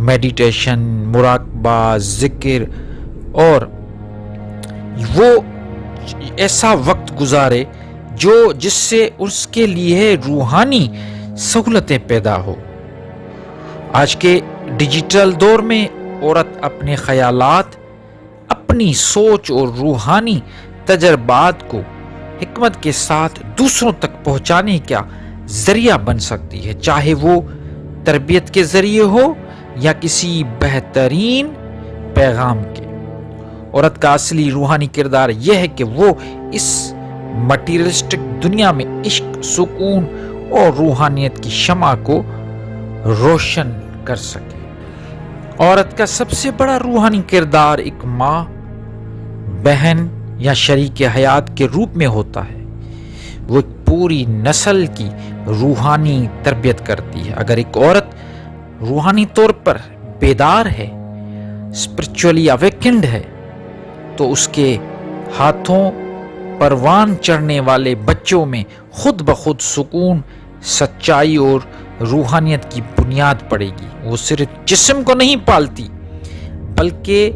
मेडिटेशन, मुराकबा, जिक्र और वो ऐसा वक्त गुजारे जिससे उसके लिए रूहानी सहूलतें पैदा हो। आज के डिजिटल दौर में औरत अपने ख्यालात, अपनी सोच और रूहानी तजर्बात को हिकमत के साथ दूसरों तक पहुंचाने का जरिया बन सकती है, चाहे वो तरबियत के जरिए हो या किसी बेहतरीन पैगाम के। औरत का असली रूहानी किरदार यह है कि वो इस मटीरियलिस्टिक दुनिया में इश्क, सुकून और रूहानियत की शमा को रोशन कर सके। औरत का सबसे बड़ा रूहानी किरदार एक माँ, बहन या शरीक हयात के रूप में होता है। वो एक पूरी नस्ल की रूहानी तरबियत करती है। अगर एक औरत रूहानी तौर पर बेदार है, स्पिरिचुअली अवेकेंड है, तो उसके हाथों परवान चढ़ने वाले बच्चों में खुद ब खुद सुकून, सच्चाई और रूहानियत की बुनियाद पड़ेगी। वो सिर्फ जिस्म को नहीं पालती, बल्कि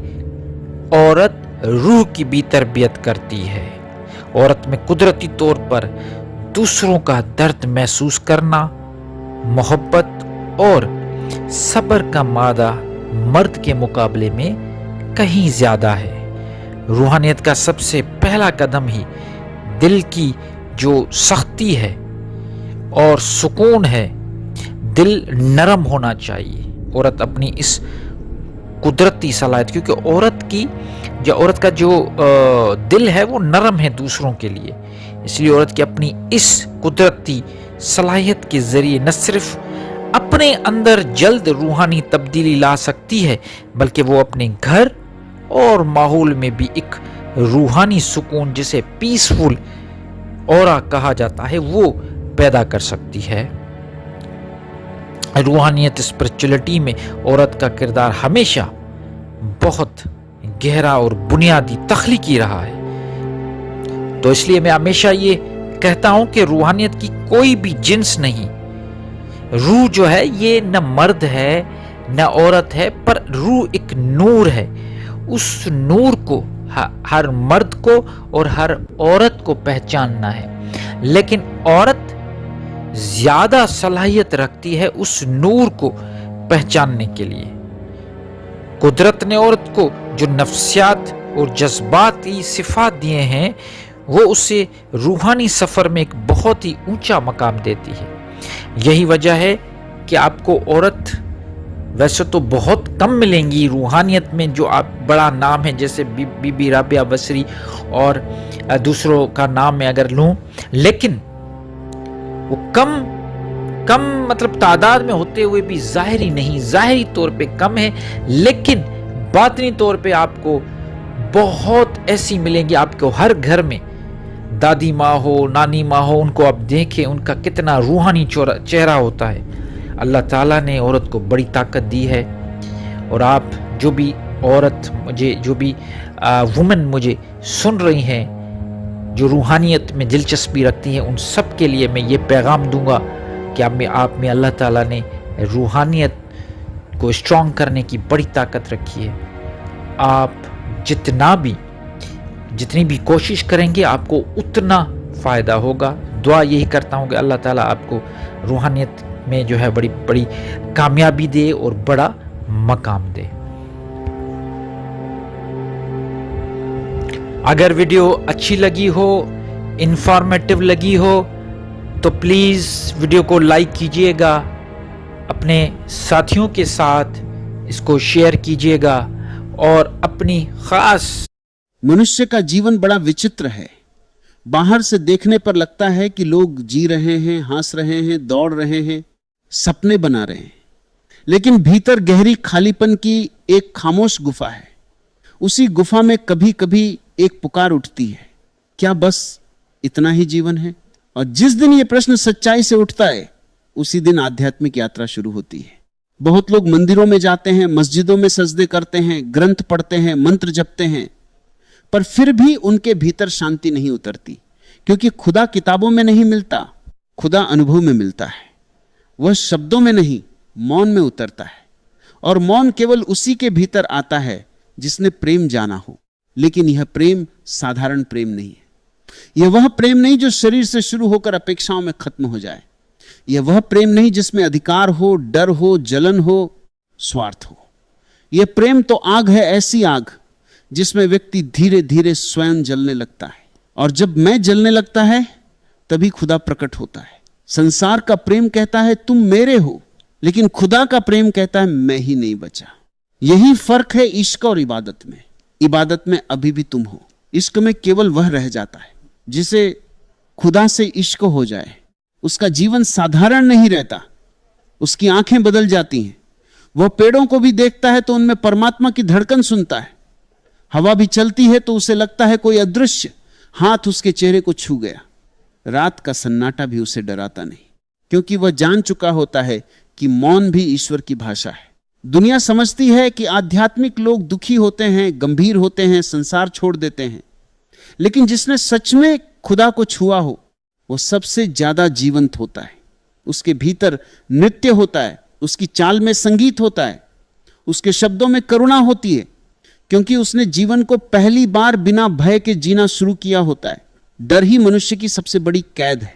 औरत रूह की भी तरबियत करती है। औरत में कुदरती तौर पर दूसरों का दर्द महसूस करना, मोहब्बत और सब्र का मादा मर्द के मुकाबले में कहीं ज्यादा है। रूहानियत का सबसे पहला कदम ही दिल की जो सख्ती है और सुकून है, दिल नरम होना चाहिए। औरत अपनी इस कुदरती सलाहियत, क्योंकि औरत का जो दिल है वो नरम है दूसरों के लिए, इसलिए औरत की अपनी इस कुदरती सलाहियत के जरिए न सिर्फ अपने अंदर जल्द रूहानी तब्दीली ला सकती है, बल्कि वो अपने घर और माहौल में भी एक रूहानी सुकून, जिसे पीसफुल ऑरा कहा जाता है, वो पैदा कर सकती है। रूहानियत, स्पिरिचुअलिटी में औरत का किरदार हमेशा बहुत गहरा और बुनियादी तख्लीकी रहा है। तो इसलिए मैं हमेशा ये कहता हूं कि रूहानियत की कोई भी जिन्स नहीं। रूह जो है ये न मर्द है न औरत है, पर रूह एक नूर है। उस नूर को हर मर्द को और हर औरत को पहचानना है, लेकिन औरत ज्यादा सलाहियत रखती है उस नूर को पहचानने के लिए। कुदरत ने औरत को जो नफ्सियात और जज्बाती सिफात दिए हैं, वो उसे रूहानी सफर में एक बहुत ही ऊंचा मकाम देती है। यही वजह है कि आपको औरत वैसे तो बहुत कम मिलेंगी रूहानियत में जो आप बड़ा नाम है, जैसे बीबी राबिया बसरी और दूसरों का नाम मैं अगर लूं, लेकिन वो कम मतलब तादाद में होते हुए भी ज़ाहिरी नहीं, ज़ाहिरी तौर पे कम है, लेकिन बातनी तौर पे आपको बहुत ऐसी मिलेंगी। आपको हर घर में दादी माँ हो, नानी माँ हो, उनको आप देखें, उनका कितना रूहानी चेहरा होता है। अल्लाह ताला ने औरत को बड़ी ताकत दी है। और आप जो भी औरत मुझे, जो भी वुमेन मुझे सुन रही हैं, जो रूहानियत में दिलचस्पी रखती हैं, उन सब के लिए मैं ये पैगाम दूंगा कि आप में अल्लाह ताला ने रूहानियत को स्ट्रॉन्ग करने की बड़ी ताकत रखी है। आप जितनी भी कोशिश करेंगे आपको उतना फ़ायदा होगा। दुआ यही करता हूँ कि अल्लाह ताला आपको रूहानियत में जो है बड़ी बड़ी कामयाबी दे और बड़ा मकाम दे। अगर वीडियो अच्छी लगी हो, इंफॉर्मेटिव लगी हो, तो प्लीज़ वीडियो को लाइक कीजिएगा, अपने साथियों के साथ इसको शेयर कीजिएगा और अपनी ख़ास। मनुष्य का जीवन बड़ा विचित्र है। बाहर से देखने पर लगता है कि लोग जी रहे हैं, हंस रहे हैं, दौड़ रहे हैं, सपने बना रहे हैं, लेकिन भीतर गहरी खालीपन की एक खामोश गुफा है। उसी गुफा में कभी कभी एक पुकार उठती है, क्या बस इतना ही जीवन है? और जिस दिन यह प्रश्न सच्चाई से उठता है, उसी दिन आध्यात्मिक यात्रा शुरू होती है। बहुत लोग मंदिरों में जाते हैं, मस्जिदों में सजदे करते हैं, ग्रंथ पढ़ते हैं, मंत्र जपते हैं, पर फिर भी उनके भीतर शांति नहीं उतरती, क्योंकि खुदा किताबों में नहीं मिलता, खुदा अनुभव में मिलता है। वह शब्दों में नहीं, मौन में उतरता है। और मौन केवल उसी के भीतर आता है जिसने प्रेम जाना हो। लेकिन यह प्रेम साधारण प्रेम नहीं है। यह वह प्रेम नहीं जो शरीर से शुरू होकर अपेक्षाओं में खत्म हो जाए। यह वह प्रेम नहीं जिसमें अधिकार हो, डर हो, जलन हो, स्वार्थ हो। यह प्रेम तो आग है, ऐसी आग जिसमें व्यक्ति धीरे धीरे स्वयं जलने लगता है। और जब मैं जलने लगता है तभी खुदा प्रकट होता है। संसार का प्रेम कहता है तुम मेरे हो, लेकिन खुदा का प्रेम कहता है मैं ही नहीं बचा। यही फर्क है इश्क और इबादत में। इबादत में अभी भी तुम हो, इश्क में केवल वह रह जाता है जिसे खुदा से इश्क हो जाए। उसका जीवन साधारण नहीं रहता, उसकी आंखें बदल जाती हैं। वह पेड़ों को भी देखता है तो उनमें परमात्मा की धड़कन सुनता है। हवा भी चलती है तो उसे लगता है कोई अदृश्य हाथ उसके चेहरे को छू गया। रात का सन्नाटा भी उसे डराता नहीं, क्योंकि वह जान चुका होता है कि मौन भी ईश्वर की भाषा है। दुनिया समझती है कि आध्यात्मिक लोग दुखी होते हैं, गंभीर होते हैं, संसार छोड़ देते हैं, लेकिन जिसने सच में खुदा को छुआ हो वो सबसे ज्यादा जीवंत होता है। उसके भीतर नृत्य होता है, उसकी चाल में संगीत होता है, उसके शब्दों में करुणा होती है, क्योंकि उसने जीवन को पहली बार बिना भय के जीना शुरू किया होता है। डर ही मनुष्य की सबसे बड़ी कैद है।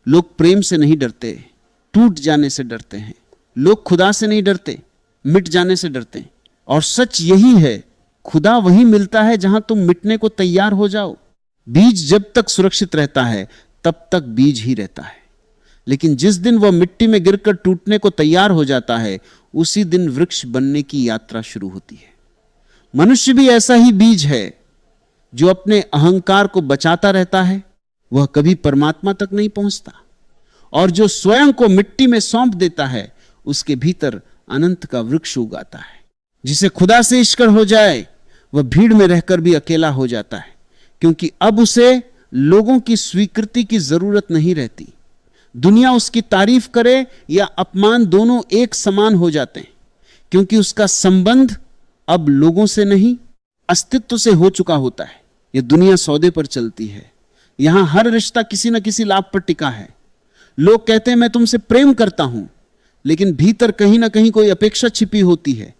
लोग प्रेम से नहीं डरते, टूट जाने से डरते हैं। लोग खुदा से नहीं डरते, मिट जाने से डरते हैं। और सच यही है, खुदा वहीं मिलता है जहां तुम मिटने को तैयार हो जाओ। बीज जब तक सुरक्षित रहता है तब तक बीज ही रहता है, लेकिन जिस दिन वह मिट्टी में गिरकर टूटने को तैयार हो जाता है, उसी दिन वृक्ष बनने की यात्रा शुरू होती है। मनुष्य भी ऐसा ही बीज है जो अपने अहंकार को बचाता रहता है, वह कभी परमात्मा तक नहीं पहुंचता। और जो स्वयं को मिट्टी में सौंप देता है, उसके भीतर अनंत का वृक्ष उगाता है। जिसे खुदा से इश्क हो जाए वह भीड़ में रहकर भी अकेला हो जाता है, क्योंकि अब उसे लोगों की स्वीकृति की जरूरत नहीं रहती। दुनिया उसकी तारीफ करे या अपमान, दोनों एक समान हो जाते हैं, क्योंकि उसका संबंध अब लोगों से नहीं, अस्तित्व से हो चुका होता है। यह दुनिया सौदे पर चलती है। यहां हर रिश्ता किसी न किसी लाभ पर टिका है। लोग कहते हैं मैं तुमसे प्रेम करता हूं, लेकिन भीतर कहीं ना कहीं कोई अपेक्षा छिपी होती है।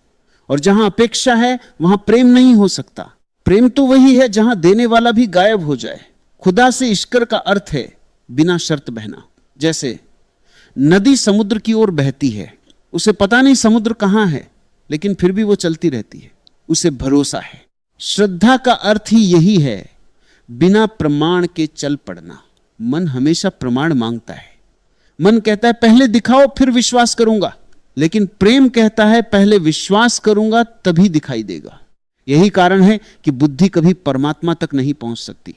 और जहां अपेक्षा है वहां प्रेम नहीं हो सकता। प्रेम तो वही है जहां देने वाला भी गायब हो जाए। खुदा से इश्क का अर्थ है बिना शर्त बहना। जैसे नदी समुद्र की ओर बहती है, उसे पता नहीं समुद्र कहां है, लेकिन फिर भी वो चलती रहती है, उसे भरोसा है। श्रद्धा का अर्थ ही यही है, बिना प्रमाण के चल पड़ना। मन हमेशा प्रमाण मांगता है। मन कहता है पहले दिखाओ फिर विश्वास करूंगा, लेकिन प्रेम कहता है पहले विश्वास करूंगा तभी दिखाई देगा। यही कारण है कि बुद्धि कभी परमात्मा तक नहीं पहुंच सकती।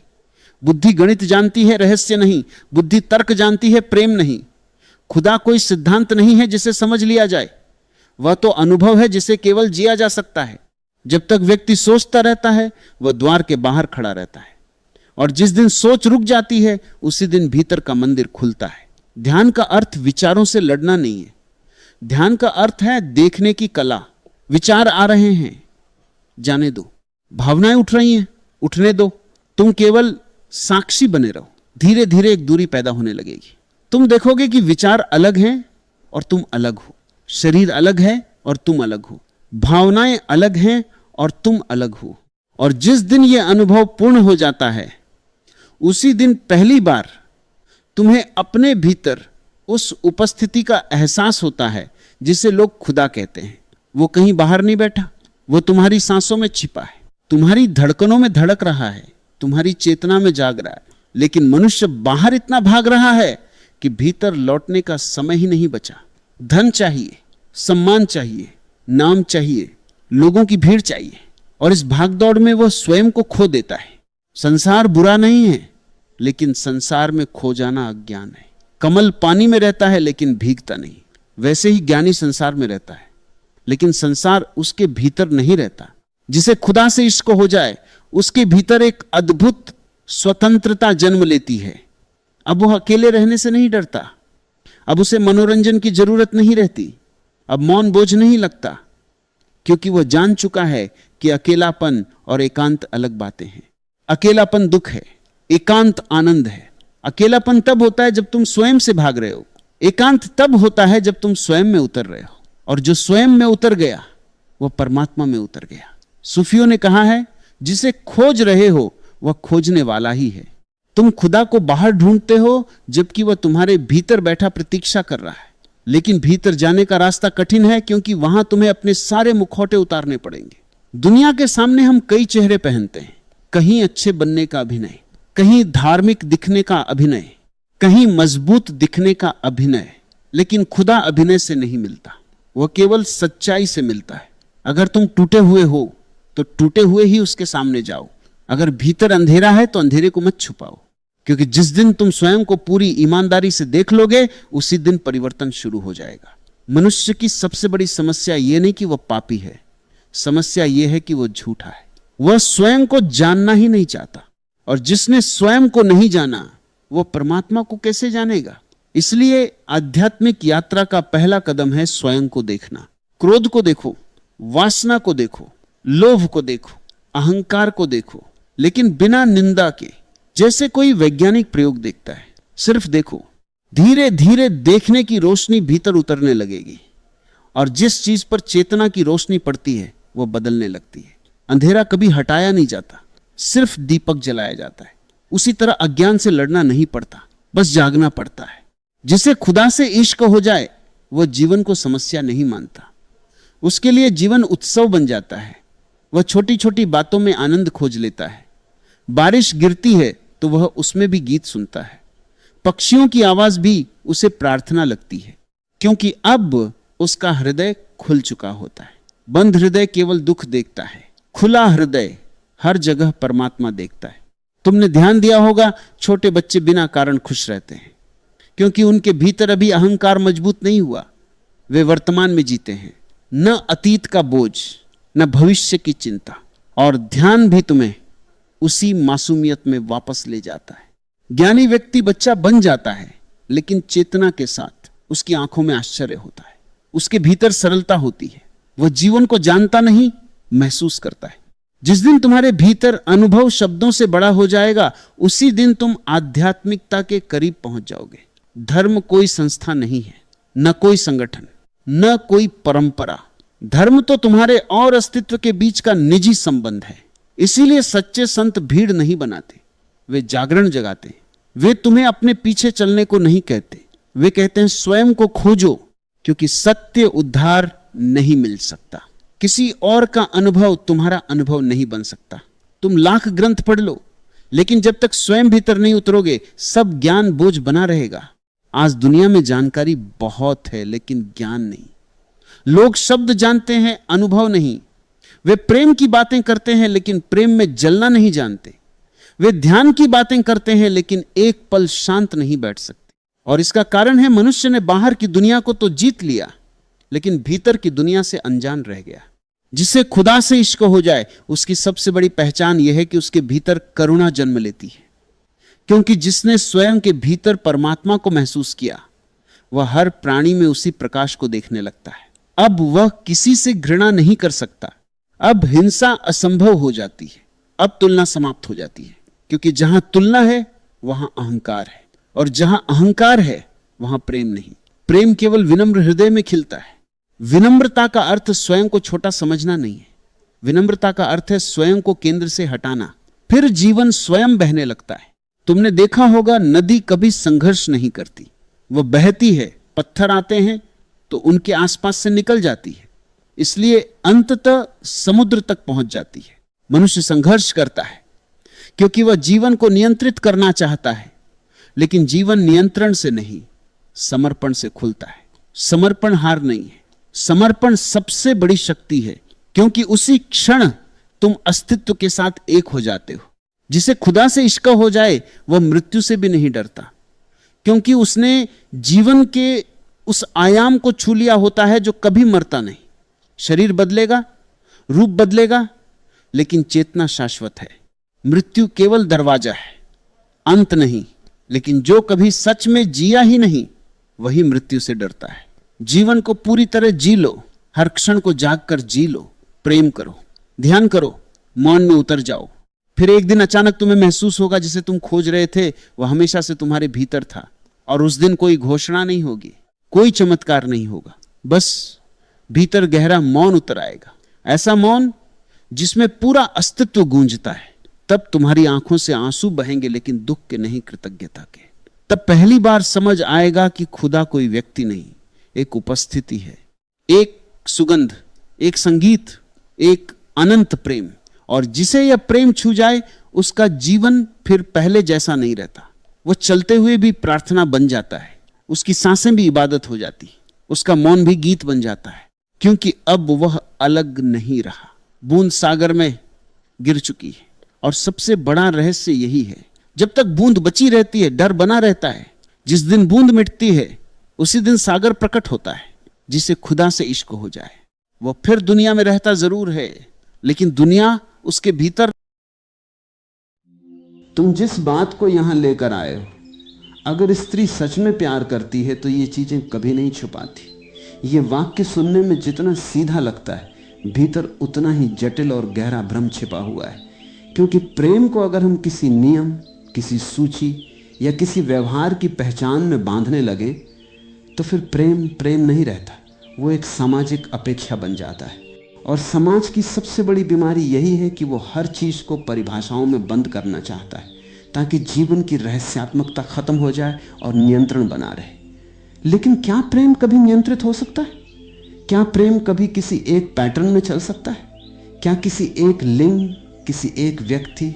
बुद्धि गणित जानती है, रहस्य नहीं। बुद्धि तर्क जानती है, प्रेम नहीं। खुदा कोई सिद्धांत नहीं है जिसे समझ लिया जाए, वह तो अनुभव है जिसे केवल जिया जा सकता है। जब तक व्यक्ति सोचता रहता है वह द्वार के बाहर खड़ा रहता है, और जिस दिन सोच रुक जाती है उसी दिन भीतर का मंदिर खुलता है। ध्यान का अर्थ विचारों से लड़ना नहीं है। ध्यान का अर्थ है देखने की कला। विचार आ रहे हैं, जाने दो। भावनाएं उठ रही हैं, उठने दो। तुम केवल साक्षी बने रहो। धीरे धीरे एक दूरी पैदा होने लगेगी। तुम देखोगे कि विचार अलग हैं और तुम अलग हो। शरीर अलग है और तुम अलग हो। भावनाएं अलग हैं और तुम अलग हो। और जिस दिन यह अनुभव पूर्ण हो जाता है उसी दिन पहली बार तुम्हें अपने भीतर उस उपस्थिति का एहसास होता है जिसे लोग खुदा कहते हैं। वो कहीं बाहर नहीं बैठा, वो तुम्हारी सांसों में छिपा है, तुम्हारी धड़कनों में धड़क रहा है, तुम्हारी चेतना में जाग रहा है। लेकिन मनुष्य बाहर इतना भाग रहा है कि भीतर लौटने का समय ही नहीं बचा। धन चाहिए, सम्मान चाहिए, नाम चाहिए, लोगों की भीड़ चाहिए, और इस भागदौड़ में वह स्वयं को खो देता है। संसार बुरा नहीं है, लेकिन संसार में खो जाना अज्ञान है। कमल पानी में रहता है लेकिन भीगता नहीं। वैसे ही ज्ञानी संसार में रहता है, लेकिन संसार उसके भीतर नहीं रहता। जिसे खुदा से इश्क हो जाए उसके भीतर एक अद्भुत स्वतंत्रता जन्म लेती है। अब वह अकेले रहने से नहीं डरता, अब उसे मनोरंजन की जरूरत नहीं रहती, अब मौन बोझ नहीं लगता, क्योंकि वह जान चुका है कि अकेलापन और एकांत अलग बातें हैं। अकेलापन दुख है, एकांत आनंद है। अकेलापन तब होता है जब तुम स्वयं से भाग रहे हो। एकांत तब होता है जब तुम स्वयं में उतर रहे हो, और जो स्वयं में उतर गया वह परमात्मा में उतर गया। सूफियों ने कहा है, जिसे खोज रहे हो वह खोजने वाला ही है। तुम खुदा को बाहर ढूंढते हो जबकि वह तुम्हारे भीतर बैठा प्रतीक्षा कर रहा है। लेकिन भीतर जाने का रास्ता कठिन है, क्योंकि वहां तुम्हें अपने सारे मुखौटे उतारने पड़ेंगे। दुनिया के सामने हम कई चेहरे पहनते हैं, कहीं अच्छे बनने का अभिनय, कहीं धार्मिक दिखने का अभिनय, कहीं मजबूत दिखने का अभिनय। लेकिन खुदा अभिनय से नहीं मिलता, वह केवल सच्चाई से मिलता है। अगर तुम टूटे हुए हो तो टूटे हुए ही उसके सामने जाओ। अगर भीतर अंधेरा है तो अंधेरे को मत छुपाओ, क्योंकि जिस दिन तुम स्वयं को पूरी ईमानदारी से देख लोगे उसी दिन परिवर्तन शुरू हो जाएगा। मनुष्य की सबसे बड़ी समस्या यह नहीं कि वह पापी है, समस्या यह है कि वह झूठा है। वह स्वयं को जानना ही नहीं चाहता, और जिसने स्वयं को नहीं जाना वह परमात्मा को कैसे जानेगा। इसलिए आध्यात्मिक यात्रा का पहला कदम है स्वयं को देखना। क्रोध को देखो, वासना को देखो, लोभ को देखो, अहंकार को देखो, लेकिन बिना निंदा के, जैसे कोई वैज्ञानिक प्रयोग देखता है। सिर्फ देखो। धीरे धीरे देखने की रोशनी भीतर उतरने लगेगी, और जिस चीज पर चेतना की रोशनी पड़ती है वह बदलने लगती है। अंधेरा कभी हटाया नहीं जाता, सिर्फ दीपक जलाया जाता है। उसी तरह अज्ञान से लड़ना नहीं पड़ता, बस जागना पड़ता है। जिसे खुदा से इश्क हो जाए वह जीवन को समस्या नहीं मानता, उसके लिए जीवन उत्सव बन जाता है। वह छोटी छोटी बातों में आनंद खोज लेता है। बारिश गिरती है तो वह उसमें भी गीत सुनता है। पक्षियों की आवाज भी उसे प्रार्थना लगती है, क्योंकि अब उसका हृदय खुल चुका होता है। बंद हृदय केवल दुख देखता है, खुला हृदय हर जगह परमात्मा देखता है। तुमने ध्यान दिया होगा, छोटे बच्चे बिना कारण खुश रहते हैं, क्योंकि उनके भीतर अभी अहंकार मजबूत नहीं हुआ। वे वर्तमान में जीते हैं, न अतीत का बोझ, न भविष्य की चिंता। और ध्यान भी तुम्हें उसी मासूमियत में वापस ले जाता है। ज्ञानी व्यक्ति बच्चा बन जाता है, लेकिन चेतना के साथ उसकी आंखों में आश्चर्य होता है, उसके भीतर सरलता होती है। वह जीवन को जानता नहीं, महसूस करता है। जिस दिन तुम्हारे भीतर अनुभव शब्दों से बड़ा हो जाएगा उसी दिन तुम आध्यात्मिकता के करीब पहुंच जाओगे। धर्म कोई संस्था नहीं है, न कोई संगठन, न कोई परंपरा। धर्म तो तुम्हारे और अस्तित्व के बीच का निजी संबंध है। इसीलिए सच्चे संत भीड़ नहीं बनाते, वे जागरण जगाते हैं। वे तुम्हें अपने पीछे चलने को नहीं कहते, वे कहते हैं स्वयं को खोजो, क्योंकि सत्य उद्धार नहीं मिल सकता। किसी और का अनुभव तुम्हारा अनुभव नहीं बन सकता। तुम लाख ग्रंथ पढ़ लो, लेकिन जब तक स्वयं भीतर नहीं उतरोगे सब ज्ञान बोझ बना रहेगा। आज दुनिया में जानकारी बहुत है, लेकिन ज्ञान नहीं। लोग शब्द जानते हैं, अनुभव नहीं। वे प्रेम की बातें करते हैं, लेकिन प्रेम में जलना नहीं जानते। वे ध्यान की बातें करते हैं लेकिन एक पल शांत नहीं बैठ सकते। और इसका कारण है मनुष्य ने बाहर की दुनिया को तो जीत लिया लेकिन भीतर की दुनिया से अनजान रह गया। जिसे खुदा से इश्क हो जाए उसकी सबसे बड़ी पहचान यह है कि उसके भीतर करुणा जन्म लेती है, क्योंकि जिसने स्वयं के भीतर परमात्मा को महसूस किया वह हर प्राणी में उसी प्रकाश को देखने लगता है। अब वह किसी से घृणा नहीं कर सकता। अब हिंसा असंभव हो जाती है। अब तुलना समाप्त हो जाती है, क्योंकि जहां तुलना है वहां अहंकार है, और जहां अहंकार है वहां प्रेम नहीं। प्रेम केवल विनम्र हृदय में खिलता है। विनम्रता का अर्थ स्वयं को छोटा समझना नहीं है। विनम्रता का अर्थ है स्वयं को केंद्र से हटाना। फिर जीवन स्वयं बहने लगता है। तुमने देखा होगा नदी कभी संघर्ष नहीं करती, वह बहती है। पत्थर आते हैं तो उनके आसपास से निकल जाती है, इसलिए अंततः समुद्र तक पहुंच जाती है। मनुष्य संघर्ष करता है क्योंकि वह जीवन को नियंत्रित करना चाहता है, लेकिन जीवन नियंत्रण से नहीं, समर्पण से खुलता है। समर्पण हार नहीं है, समर्पण सबसे बड़ी शक्ति है, क्योंकि उसी क्षण तुम अस्तित्व के साथ एक हो जाते हो। जिसे खुदा से इश्क हो जाए वह मृत्यु से भी नहीं डरता, क्योंकि उसने जीवन के उस आयाम को छू लिया होता है जो कभी मरता नहीं। शरीर बदलेगा, रूप बदलेगा, लेकिन चेतना शाश्वत है। मृत्यु केवल दरवाजा है, अंत नहीं। लेकिन जो कभी सच में जिया ही नहीं वही मृत्यु से डरता है। जीवन को पूरी तरह जी लो, हर क्षण को जागकर जी लो, प्रेम करो, ध्यान करो, मौन में उतर जाओ। फिर एक दिन अचानक तुम्हें महसूस होगा जिसे तुम खोज रहे थे वह हमेशा से तुम्हारे भीतर था। और उस दिन कोई घोषणा नहीं होगी, कोई चमत्कार नहीं होगा, बस भीतर गहरा मौन उतर आएगा। ऐसा मौन जिसमें पूरा अस्तित्व गूंजता है। तब तुम्हारी आंखों से आंसू बहेंगे, लेकिन दुख के नहीं, कृतज्ञता के। तब पहली बार समझ आएगा कि खुदा कोई व्यक्ति नहीं, एक उपस्थिति है, एक सुगंध, एक संगीत, एक अनंत प्रेम। और जिसे यह प्रेम छू जाए उसका जीवन फिर पहले जैसा नहीं रहता। वह चलते हुए भी प्रार्थना बन जाता है, उसकी सांसें भी इबादत हो जाती, उसका मौन भी गीत बन जाता है, क्योंकि अब वह अलग नहीं रहा। बूंद सागर में गिर चुकी है। और सबसे बड़ा रहस्य यही है, जब तक बूंद बची रहती है डर बना रहता है। जिस दिन बूंद मिटती है उसी दिन सागर प्रकट होता है। जिसे खुदा से इश्क हो जाए वह फिर दुनिया में रहता जरूर है, लेकिन दुनिया उसके भीतर। तुम जिस बात को यहां लेकर आए हो, अगर स्त्री सच में प्यार करती है तो ये चीजें कभी नहीं छुपाती। ये वाक्य सुनने में जितना सीधा लगता है, भीतर उतना ही जटिल और गहरा भ्रम छिपा हुआ है। क्योंकि प्रेम को अगर हम किसी नियम, किसी सूची या किसी व्यवहार की पहचान में बांधने लगे तो फिर प्रेम प्रेम नहीं रहता, वो एक सामाजिक अपेक्षा बन जाता है। और समाज की सबसे बड़ी बीमारी यही है कि वो हर चीज को परिभाषाओं में बंद करना चाहता है, ताकि जीवन की रहस्यात्मकता खत्म हो जाए और नियंत्रण बना रहे। लेकिन क्या प्रेम कभी नियंत्रित हो सकता है? क्या प्रेम कभी किसी एक पैटर्न में चल सकता है? क्या किसी एक लिंग, किसी एक व्यक्ति,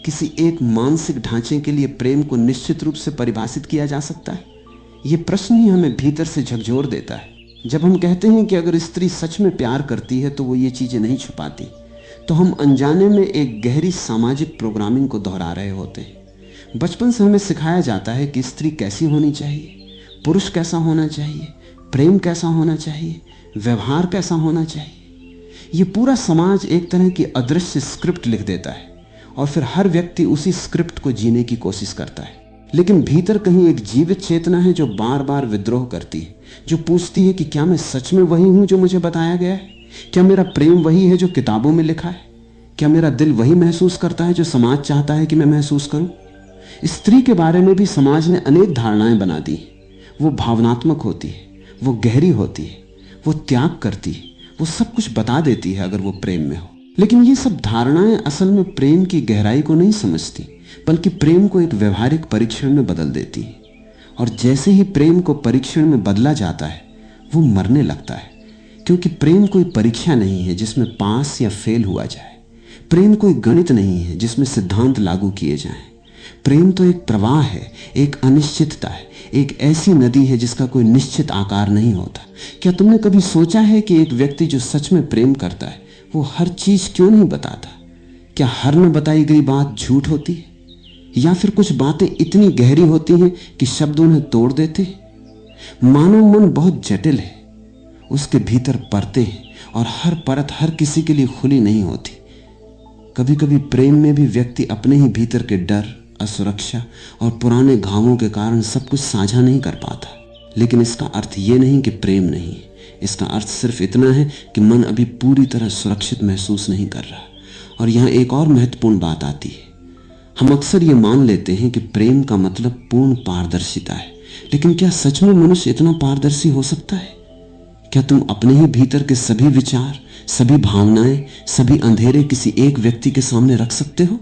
किसी एक मानसिक ढांचे के लिए प्रेम को निश्चित रूप से परिभाषित किया जा सकता है? यह प्रश्न ही हमें भीतर से झकझोर देता है। जब हम कहते हैं कि अगर स्त्री सच में प्यार करती है तो वो ये चीजें नहीं छुपाती, तो हम अनजाने में एक गहरी सामाजिक प्रोग्रामिंग को दोहरा रहे होते हैं। बचपन से हमें सिखाया जाता है कि स्त्री कैसी होनी चाहिए, पुरुष कैसा होना चाहिए, प्रेम कैसा होना चाहिए, व्यवहार कैसा होना चाहिए। ये पूरा समाज एक तरह की अदृश्य स्क्रिप्ट लिख देता है और फिर हर व्यक्ति उसी स्क्रिप्ट को जीने की कोशिश करता है। लेकिन भीतर कहीं एक जीवित चेतना है जो बार बार विद्रोह करती है, जो पूछती है कि क्या मैं सच में वही हूं जो मुझे बताया गया है? क्या मेरा प्रेम वही है जो किताबों में लिखा है? क्या मेरा दिल वही महसूस करता है जो समाज चाहता है कि मैं महसूस करूं? स्त्री के बारे में भी समाज ने अनेक धारणाएं बना दी। वो भावनात्मक होती है, वो गहरी होती है, वो त्याग करती है, वो सब कुछ बता देती है अगर वो प्रेम में हो। लेकिन ये सब धारणाएं असल में प्रेम की गहराई को नहीं समझती, बल्कि प्रेम को एक व्यवहारिक परीक्षण में बदल देती है। और जैसे ही प्रेम को परीक्षण में बदला जाता है वो मरने लगता है, क्योंकि प्रेम कोई परीक्षा नहीं है जिसमें पास या फेल हुआ जाए। प्रेम कोई गणित नहीं है जिसमें सिद्धांत लागू किए जाएं। प्रेम तो एक प्रवाह है, एक अनिश्चितता है, एक ऐसी नदी है जिसका कोई निश्चित आकार नहीं होता। क्या तुमने कभी सोचा है कि एक व्यक्ति जो सच में प्रेम करता है वो हर चीज क्यों नहीं बताता? क्या हर न बताई गई बात झूठ होती है? या फिर कुछ बातें इतनी गहरी होती हैं कि शब्द उन्हें तोड़ देते हैं। मानव मन बहुत जटिल है, उसके भीतर परतें हैं और हर परत हर किसी के लिए खुली नहीं होती। कभी कभी प्रेम में भी व्यक्ति अपने ही भीतर के डर, असुरक्षा और पुराने घावों के कारण सब कुछ साझा नहीं कर पाता। लेकिन इसका अर्थ ये नहीं कि प्रेम नहीं है, इसका अर्थ सिर्फ इतना है कि मन अभी पूरी तरह सुरक्षित महसूस नहीं कर रहा। और यहाँ एक और महत्वपूर्ण बात आती है। हम अक्सर ये मान लेते हैं कि प्रेम का मतलब पूर्ण पारदर्शिता है, लेकिन क्या सच में मनुष्य इतना पारदर्शी हो सकता है? क्या तुम अपने ही भीतर के सभी विचार, सभी भावनाएं, सभी अंधेरे किसी एक व्यक्ति के सामने रख सकते हो?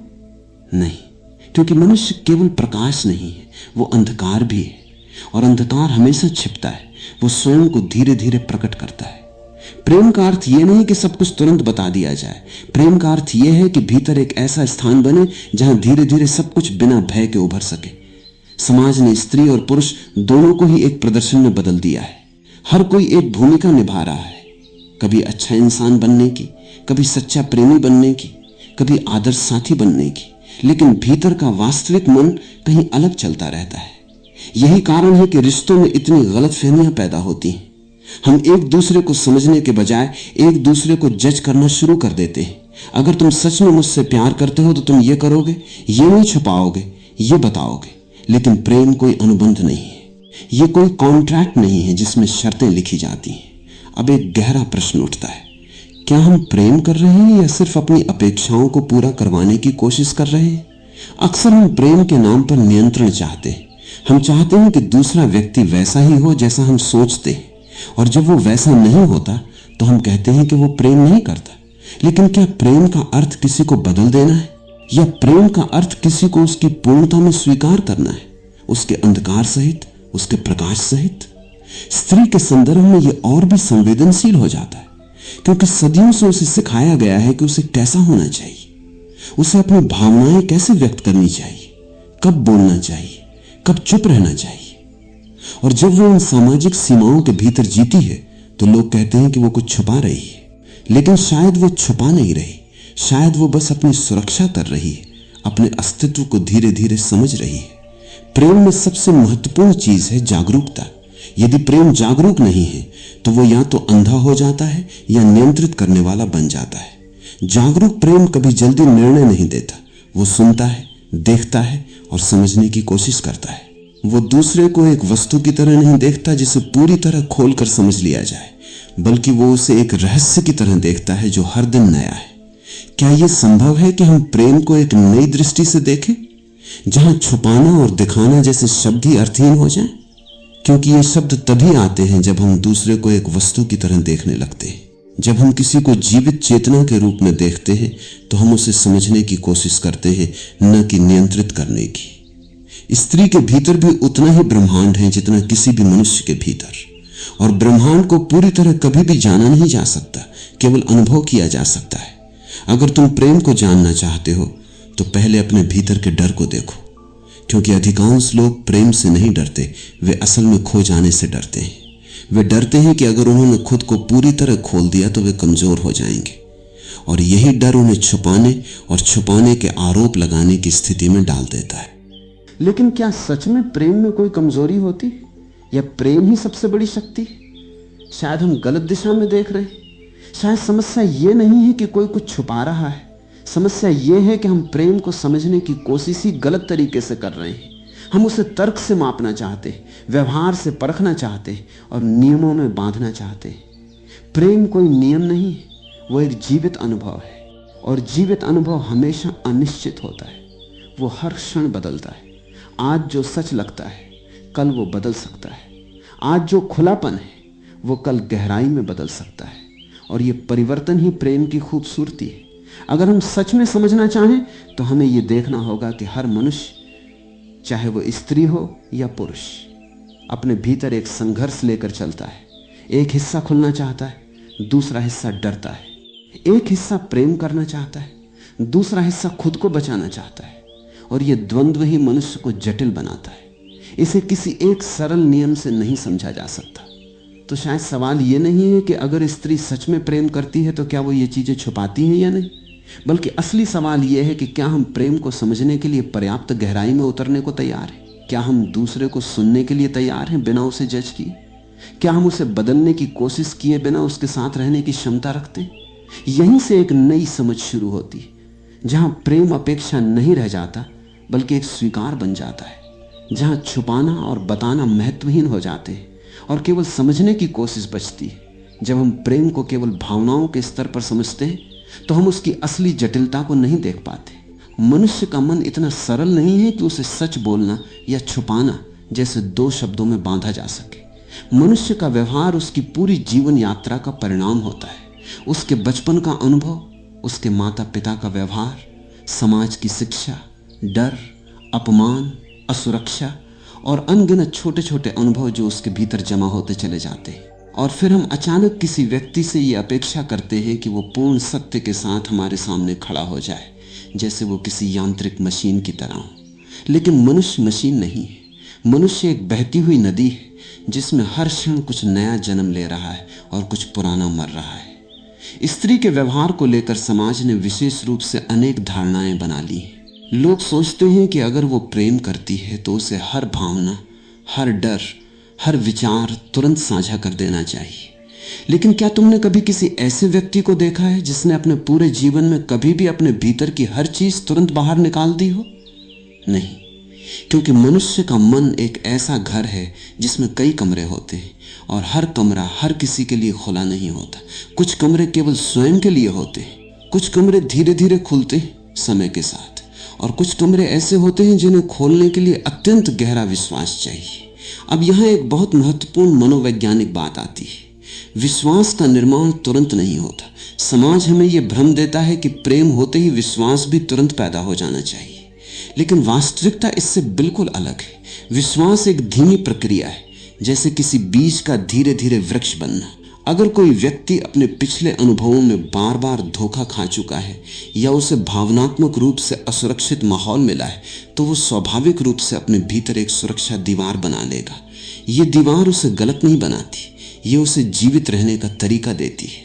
नहीं, क्योंकि मनुष्य केवल प्रकाश नहीं है, वो अंधकार भी है। और अंधकार हमेशा छिपता है, वो स्वयं को धीरे धीरे प्रकट करता है। प्रेम का अर्थ यह नहीं कि सब कुछ तुरंत बता दिया जाए। प्रेम का अर्थ यह है कि भीतर एक ऐसा स्थान बने जहां धीरे धीरे सब कुछ बिना भय के उभर सके। समाज ने स्त्री और पुरुष दोनों को ही एक प्रदर्शन में बदल दिया है। हर कोई एक भूमिका निभा रहा है, कभी अच्छा इंसान बनने की, कभी सच्चा प्रेमी बनने की, कभी आदर्श साथी बनने की, लेकिन भीतर का वास्तविक मन कहीं अलग चलता रहता है। यही कारण है कि रिश्तों में इतनी गलतफहमियां पैदा होती हैं। हम एक दूसरे को समझने के बजाय एक दूसरे को जज करना शुरू कर देते हैं। अगर तुम सच में मुझसे प्यार करते हो तो तुम ये करोगे, ये नहीं छुपाओगे, ये बताओगे। लेकिन प्रेम कोई अनुबंध नहीं है, ये कोई कॉन्ट्रैक्ट नहीं है जिसमें शर्तें लिखी जाती हैं। अब एक गहरा प्रश्न उठता है, क्या हम प्रेम कर रहे हैं या सिर्फ अपनी अपेक्षाओं को पूरा करवाने की कोशिश कर रहे हैं? अक्सर हम प्रेम के नाम पर नियंत्रण चाहते हैं। हम चाहते हैं कि दूसरा व्यक्ति वैसा ही हो जैसा हम सोचते हैं, और जब वो वैसा नहीं होता तो हम कहते हैं कि वो प्रेम नहीं करता। लेकिन क्या प्रेम का अर्थ किसी को बदल देना है, या प्रेम का अर्थ किसी को उसकी पूर्णता में स्वीकार करना है, उसके अंधकार सहित, उसके प्रकाश सहित? स्त्री के संदर्भ में यह और भी संवेदनशील हो जाता है, क्योंकि सदियों से उसे सिखाया गया है कि उसे कैसा होना चाहिए, उसे अपनी भावनाएं कैसे व्यक्त करनी चाहिए, कब बोलना चाहिए, कब चुप रहना चाहिए। और जब वो इन सामाजिक सीमाओं के भीतर जीती है तो लोग कहते हैं कि वो कुछ छुपा रही है। लेकिन शायद वो छुपा नहीं रही, शायद वो बस अपनी सुरक्षा कर रही है, अपने अस्तित्व को धीरे धीरे समझ रही है। प्रेम में सबसे महत्वपूर्ण चीज है जागरूकता। यदि प्रेम जागरूक नहीं है तो वो या तो अंधा हो जाता है या नियंत्रित करने वाला बन जाता है। जागरूक प्रेम कभी जल्दी निर्णय नहीं देता, वो सुनता है, देखता है और समझने की कोशिश करता है। वो दूसरे को एक वस्तु की तरह नहीं देखता जिसे पूरी तरह खोलकर समझ लिया जाए, बल्कि वो उसे एक रहस्य की तरह देखता है जो हर दिन नया है। क्या यह संभव है कि हम प्रेम को एक नई दृष्टि से देखें, जहां छुपाना और दिखाना जैसे शब्द ही अर्थहीन हो जाएं? क्योंकि ये शब्द तभी आते हैं जब हम दूसरे को एक वस्तु की तरह देखने लगते हैं। जब हम किसी को जीवित चेतना के रूप में देखते हैं तो हम उसे समझने की कोशिश करते हैं, न कि नियंत्रित करने की। स्त्री के भीतर भी उतना ही ब्रह्मांड है जितना किसी भी मनुष्य के भीतर, और ब्रह्मांड को पूरी तरह कभी भी जाना नहीं जा सकता, केवल अनुभव किया जा सकता है। अगर तुम प्रेम को जानना चाहते हो तो पहले अपने भीतर के डर को देखो, क्योंकि अधिकांश लोग प्रेम से नहीं डरते, वे असल में खो जाने से डरते हैं। वे डरते हैं कि अगर उन्होंने खुद को पूरी तरह खोल दिया तो वे कमजोर हो जाएंगे, और यही डर उन्हें छुपाने और छुपाने के आरोप लगाने की स्थिति में डाल देता है। लेकिन क्या सच में प्रेम में कोई कमजोरी होती, या प्रेम ही सबसे बड़ी शक्ति? शायद हम गलत दिशा में देख रहे हैं। शायद समस्या ये नहीं है कि कोई कुछ छुपा रहा है, समस्या ये है कि हम प्रेम को समझने की कोशिश ही गलत तरीके से कर रहे हैं। हम उसे तर्क से मापना चाहते हैं, व्यवहार से परखना चाहते हैं और नियमों में बांधना चाहते हैं। प्रेम कोई नियम नहीं है, वो एक जीवित अनुभव है, और जीवित अनुभव हमेशा अनिश्चित होता है। वो हर क्षण बदलता है। आज जो सच लगता है कल वो बदल सकता है। आज जो खुलापन है वो कल गहराई में बदल सकता है, और ये परिवर्तन ही प्रेम की खूबसूरती है। अगर हम सच में समझना चाहें तो हमें ये देखना होगा कि हर मनुष्य, चाहे वो स्त्री हो या पुरुष, अपने भीतर एक संघर्ष लेकर चलता है। एक हिस्सा खुलना चाहता है, दूसरा हिस्सा डरता है। एक हिस्सा प्रेम करना चाहता है, दूसरा हिस्सा खुद को बचाना चाहता है, और ये द्वंद्व ही मनुष्य को जटिल बनाता है। इसे किसी एक सरल नियम से नहीं समझा जा सकता। तो शायद सवाल ये नहीं है कि अगर स्त्री सच में प्रेम करती है तो क्या वो ये चीजें छुपाती हैं या नहीं। बल्कि असली सवाल यह है कि क्या हम प्रेम को समझने के लिए पर्याप्त गहराई में उतरने को तैयार हैं? क्या हम दूसरे को सुनने के लिए तैयार हैं बिना उसे जज किए? क्या हम उसे बदलने की कोशिश किए बिना उसके साथ रहने की क्षमता रखते हैं? यहीं से एक नई समझ शुरू होती है, जहां प्रेम अपेक्षा नहीं रह जाता बल्कि एक स्वीकार बन जाता है, जहां छुपाना और बताना महत्वहीन हो जाते हैं और केवल समझने की कोशिश बचती है। जब हम प्रेम को केवल भावनाओं के स्तर पर समझते हैं तो हम उसकी असली जटिलता को नहीं देख पाते। मनुष्य का मन इतना सरल नहीं है कि उसे सच बोलना या छुपाना जैसे दो शब्दों में बांधा जा सके। मनुष्य का व्यवहार उसकी पूरी जीवन यात्रा का परिणाम होता है। उसके बचपन का अनुभव, उसके माता पिता का व्यवहार, समाज की शिक्षा, डर, अपमान, असुरक्षा और अनगिनत छोटे छोटे अनुभव जो उसके भीतर जमा होते चले जाते हैं। और फिर हम अचानक किसी व्यक्ति से ये अपेक्षा करते हैं कि वो पूर्ण सत्य के साथ हमारे सामने खड़ा हो जाए, जैसे वो किसी यांत्रिक मशीन की तरह हो। लेकिन मनुष्य मशीन नहीं है। मनुष्य एक बहती हुई नदी है जिसमें हर क्षण कुछ नया जन्म ले रहा है और कुछ पुराना मर रहा है। स्त्री के व्यवहार को लेकर समाज ने विशेष रूप से अनेक धारणाएं बना ली हैं। लोग सोचते हैं कि अगर वो प्रेम करती है तो उसे हर भावना, हर डर, हर विचार तुरंत साझा कर देना चाहिए। लेकिन क्या तुमने कभी किसी ऐसे व्यक्ति को देखा है जिसने अपने पूरे जीवन में कभी भी अपने भीतर की हर चीज तुरंत बाहर निकाल दी हो? नहीं, क्योंकि मनुष्य का मन एक ऐसा घर है जिसमें कई कमरे होते हैं और हर कमरा हर किसी के लिए खुला नहीं होता। कुछ कमरे केवल स्वयं के लिए होते हैं, कुछ कमरे धीरे धीरे खुलते हैं समय के साथ, और कुछ कमरे ऐसे होते हैं जिन्हें खोलने के लिए अत्यंत गहरा विश्वास चाहिए। अब यहाँ एक बहुत महत्वपूर्ण मनोवैज्ञानिक बात आती है। विश्वास का निर्माण तुरंत नहीं होता। समाज हमें यह भ्रम देता है कि प्रेम होते ही विश्वास भी तुरंत पैदा हो जाना चाहिए, लेकिन वास्तविकता इससे बिल्कुल अलग है। विश्वास एक धीमी प्रक्रिया है, जैसे किसी बीज का धीरे धीरे वृक्ष बनना। अगर कोई व्यक्ति अपने पिछले अनुभवों में बार बार धोखा खा चुका है या उसे भावनात्मक रूप से असुरक्षित माहौल मिला है, तो वो स्वाभाविक रूप से अपने भीतर एक सुरक्षा दीवार बना लेगा। ये दीवार उसे गलत नहीं बनाती, ये उसे जीवित रहने का तरीका देती है।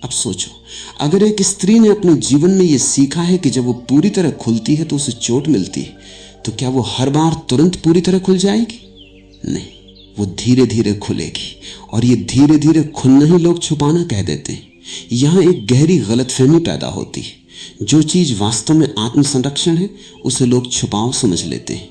अब सोचो, अगर एक स्त्री ने अपने जीवन में ये सीखा है कि जब वो पूरी तरह खुलती है तो उसे चोट मिलती है, तो क्या वो हर बार तुरंत पूरी तरह खुल जाएगी? नहीं, वो धीरे धीरे खुलेगी, और ये धीरे धीरे खुलना ही लोग छुपाना कह देते हैं। यहाँ एक गहरी गलतफहमी पैदा होती है। जो चीज वास्तव में आत्मसंरक्षण है उसे लोग छुपाव समझ लेते हैं,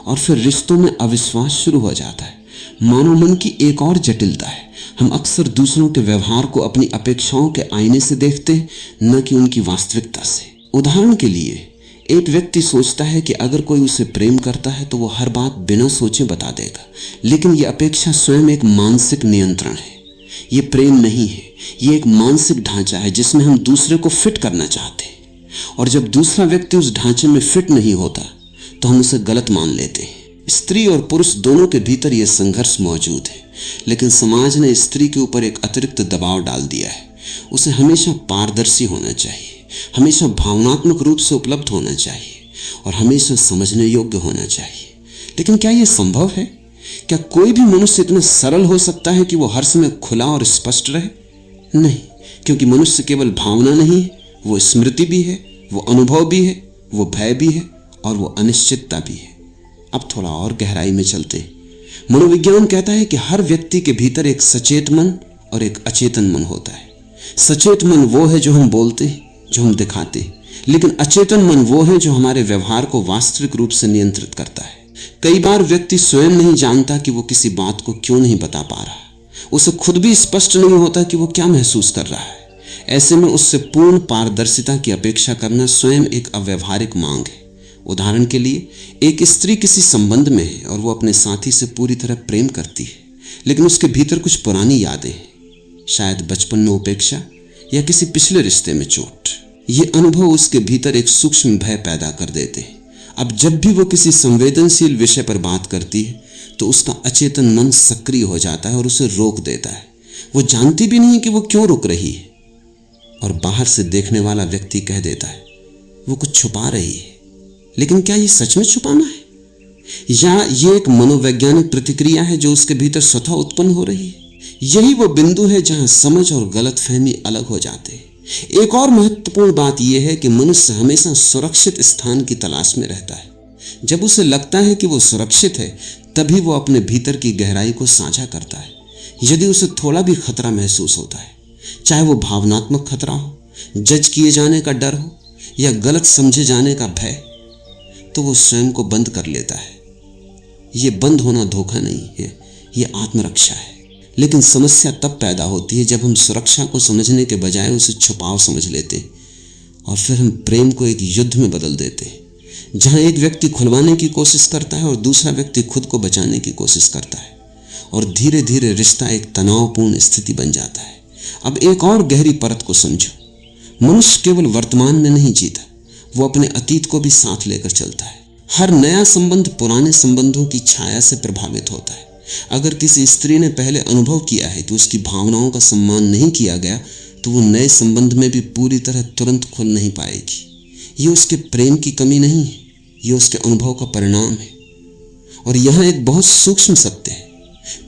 और फिर रिश्तों में अविश्वास शुरू हो जाता है। मानव मन की एक और जटिलता है, हम अक्सर दूसरों के व्यवहार को अपनी अपेक्षाओं के आईने से देखते हैं, न कि उनकी वास्तविकता से। उदाहरण के लिए, एक व्यक्ति सोचता है कि अगर कोई उसे प्रेम करता है तो वो हर बात बिना सोचे बता देगा, लेकिन यह अपेक्षा स्वयं एक मानसिक नियंत्रण है। ये प्रेम नहीं है, ये एक मानसिक ढांचा है जिसमें हम दूसरे को फिट करना चाहते हैं, और जब दूसरा व्यक्ति उस ढांचे में फिट नहीं होता तो हम उसे गलत मान लेते हैं। स्त्री और पुरुष दोनों के भीतर यह संघर्ष मौजूद है, लेकिन समाज ने स्त्री के ऊपर एक अतिरिक्त दबाव डाल दिया है। उसे हमेशा पारदर्शी होना चाहिए, हमेशा भावनात्मक रूप से उपलब्ध होना चाहिए, और हमेशा समझने योग्य होना चाहिए। लेकिन क्या यह संभव है? क्या कोई भी मनुष्य इतना सरल हो सकता है कि वो हर समय खुला और स्पष्ट रहे? नहीं, क्योंकि मनुष्य केवल भावना नहीं है, वो स्मृति भी है, वो अनुभव भी है, वो भय भी है, और वो अनिश्चितता भी है। अब थोड़ा और गहराई में चलते हैं। मनोविज्ञान कहता है कि हर व्यक्ति के भीतर एक सचेत मन और एक अचेतन मन होता है। सचेत मन वो है जो हम बोलते हैं, जो हम दिखाते हैं, लेकिन अचेतन मन वो है जो हमारे व्यवहार को वास्तविक रूप से नियंत्रित करता है। कई बार व्यक्ति स्वयं नहीं जानता कि वो किसी बात को क्यों नहीं बता पा रहा, उसे खुद भी स्पष्ट नहीं होता कि वो क्या महसूस कर रहा है। ऐसे में उससे पूर्ण पारदर्शिता की अपेक्षा करना स्वयं एक अव्यवहारिक मांग है। उदाहरण के लिए, एक स्त्री किसी संबंध में है और वो अपने साथी से पूरी तरह प्रेम करती है, लेकिन उसके भीतर कुछ पुरानी यादें हैं, शायद बचपन में उपेक्षा या किसी पिछले रिश्ते में चोट। ये अनुभव उसके भीतर एक सूक्ष्म भय पैदा कर देते हैं। अब जब भी वो किसी संवेदनशील विषय पर बात करती है तो उसका अचेतन मन सक्रिय हो जाता है और उसे रोक देता है। वो जानती भी नहीं कि वो क्यों रुक रही है, और बाहर से देखने वाला व्यक्ति कह देता है वो कुछ छुपा रही है। लेकिन क्या ये सच में छुपाना है, या ये एक मनोवैज्ञानिक प्रतिक्रिया है जो उसके भीतर स्वतः उत्पन्न हो रही है? यही वो बिंदु है जहां समझ और गलतफहमी अलग हो जाते हैं। एक और महत्वपूर्ण बात यह है कि मनुष्य हमेशा सुरक्षित स्थान की तलाश में रहता है। जब उसे लगता है कि वो सुरक्षित है, तभी वो अपने भीतर की गहराई को साझा करता है। यदि उसे थोड़ा भी खतरा महसूस होता है, चाहे वो भावनात्मक खतरा हो, जज किए जाने का डर हो या गलत समझे जाने का भय, तो वो स्वयं को बंद कर लेता है। ये बंद होना धोखा नहीं है, ये आत्मरक्षा है। लेकिन समस्या तब पैदा होती है जब हम सुरक्षा को समझने के बजाय उसे छुपाव समझ लेते और फिर हम प्रेम को एक युद्ध में बदल देते, जहां एक व्यक्ति खुलवाने की कोशिश करता है और दूसरा व्यक्ति खुद को बचाने की कोशिश करता है, और धीरे धीरे रिश्ता एक तनावपूर्ण स्थिति बन जाता है। अब एक और गहरी परत को समझो। मनुष्य केवल वर्तमान में नहीं जीता, वो अपने अतीत को भी साथ लेकर चलता है। हर नया संबंध पुराने संबंधों की छाया से प्रभावित होता है। अगर किसी स्त्री ने पहले अनुभव किया है कि उसकी भावनाओं का सम्मान नहीं किया गया, तो वो नए संबंध में भी पूरी तरह तुरंत खुल नहीं पाएगी। ये उसके प्रेम की कमी नहीं है, ये उसके अनुभव का परिणाम है। और यहाँ एक बहुत सूक्ष्म सत्य है,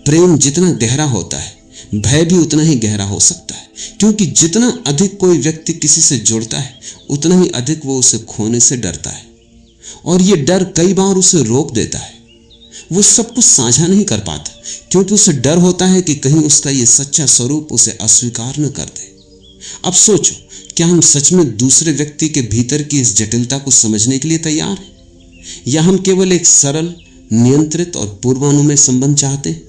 प्रेम जितना गहरा होता है, भय भी उतना ही गहरा हो सकता है। क्योंकि जितना अधिक कोई व्यक्ति किसी से जुड़ता है, उतना ही अधिक वो उसे खोने से डरता है, और ये डर कई बार उसे रोक देता है। वो सब कुछ साझा नहीं कर पाता, क्योंकि उसे डर होता है कि कहीं उसका ये सच्चा स्वरूप उसे अस्वीकार न कर दे। अब सोचो, क्या हम सच में दूसरे व्यक्ति के भीतर की इस जटिलता को समझने के लिए तैयार हैं, या हम केवल एक सरल, नियंत्रित और पूर्वानुमेय संबंध चाहते हैं?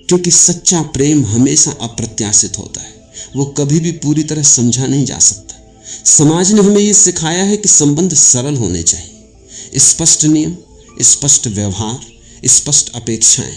क्योंकि सच्चा प्रेम हमेशा अप्रत्याशित होता है, वो कभी भी पूरी तरह समझा नहीं जा सकता। समाज ने हमें यह सिखाया है कि संबंध सरल होने चाहिए, स्पष्ट नियम, स्पष्ट व्यवहार, स्पष्ट अपेक्षाएं।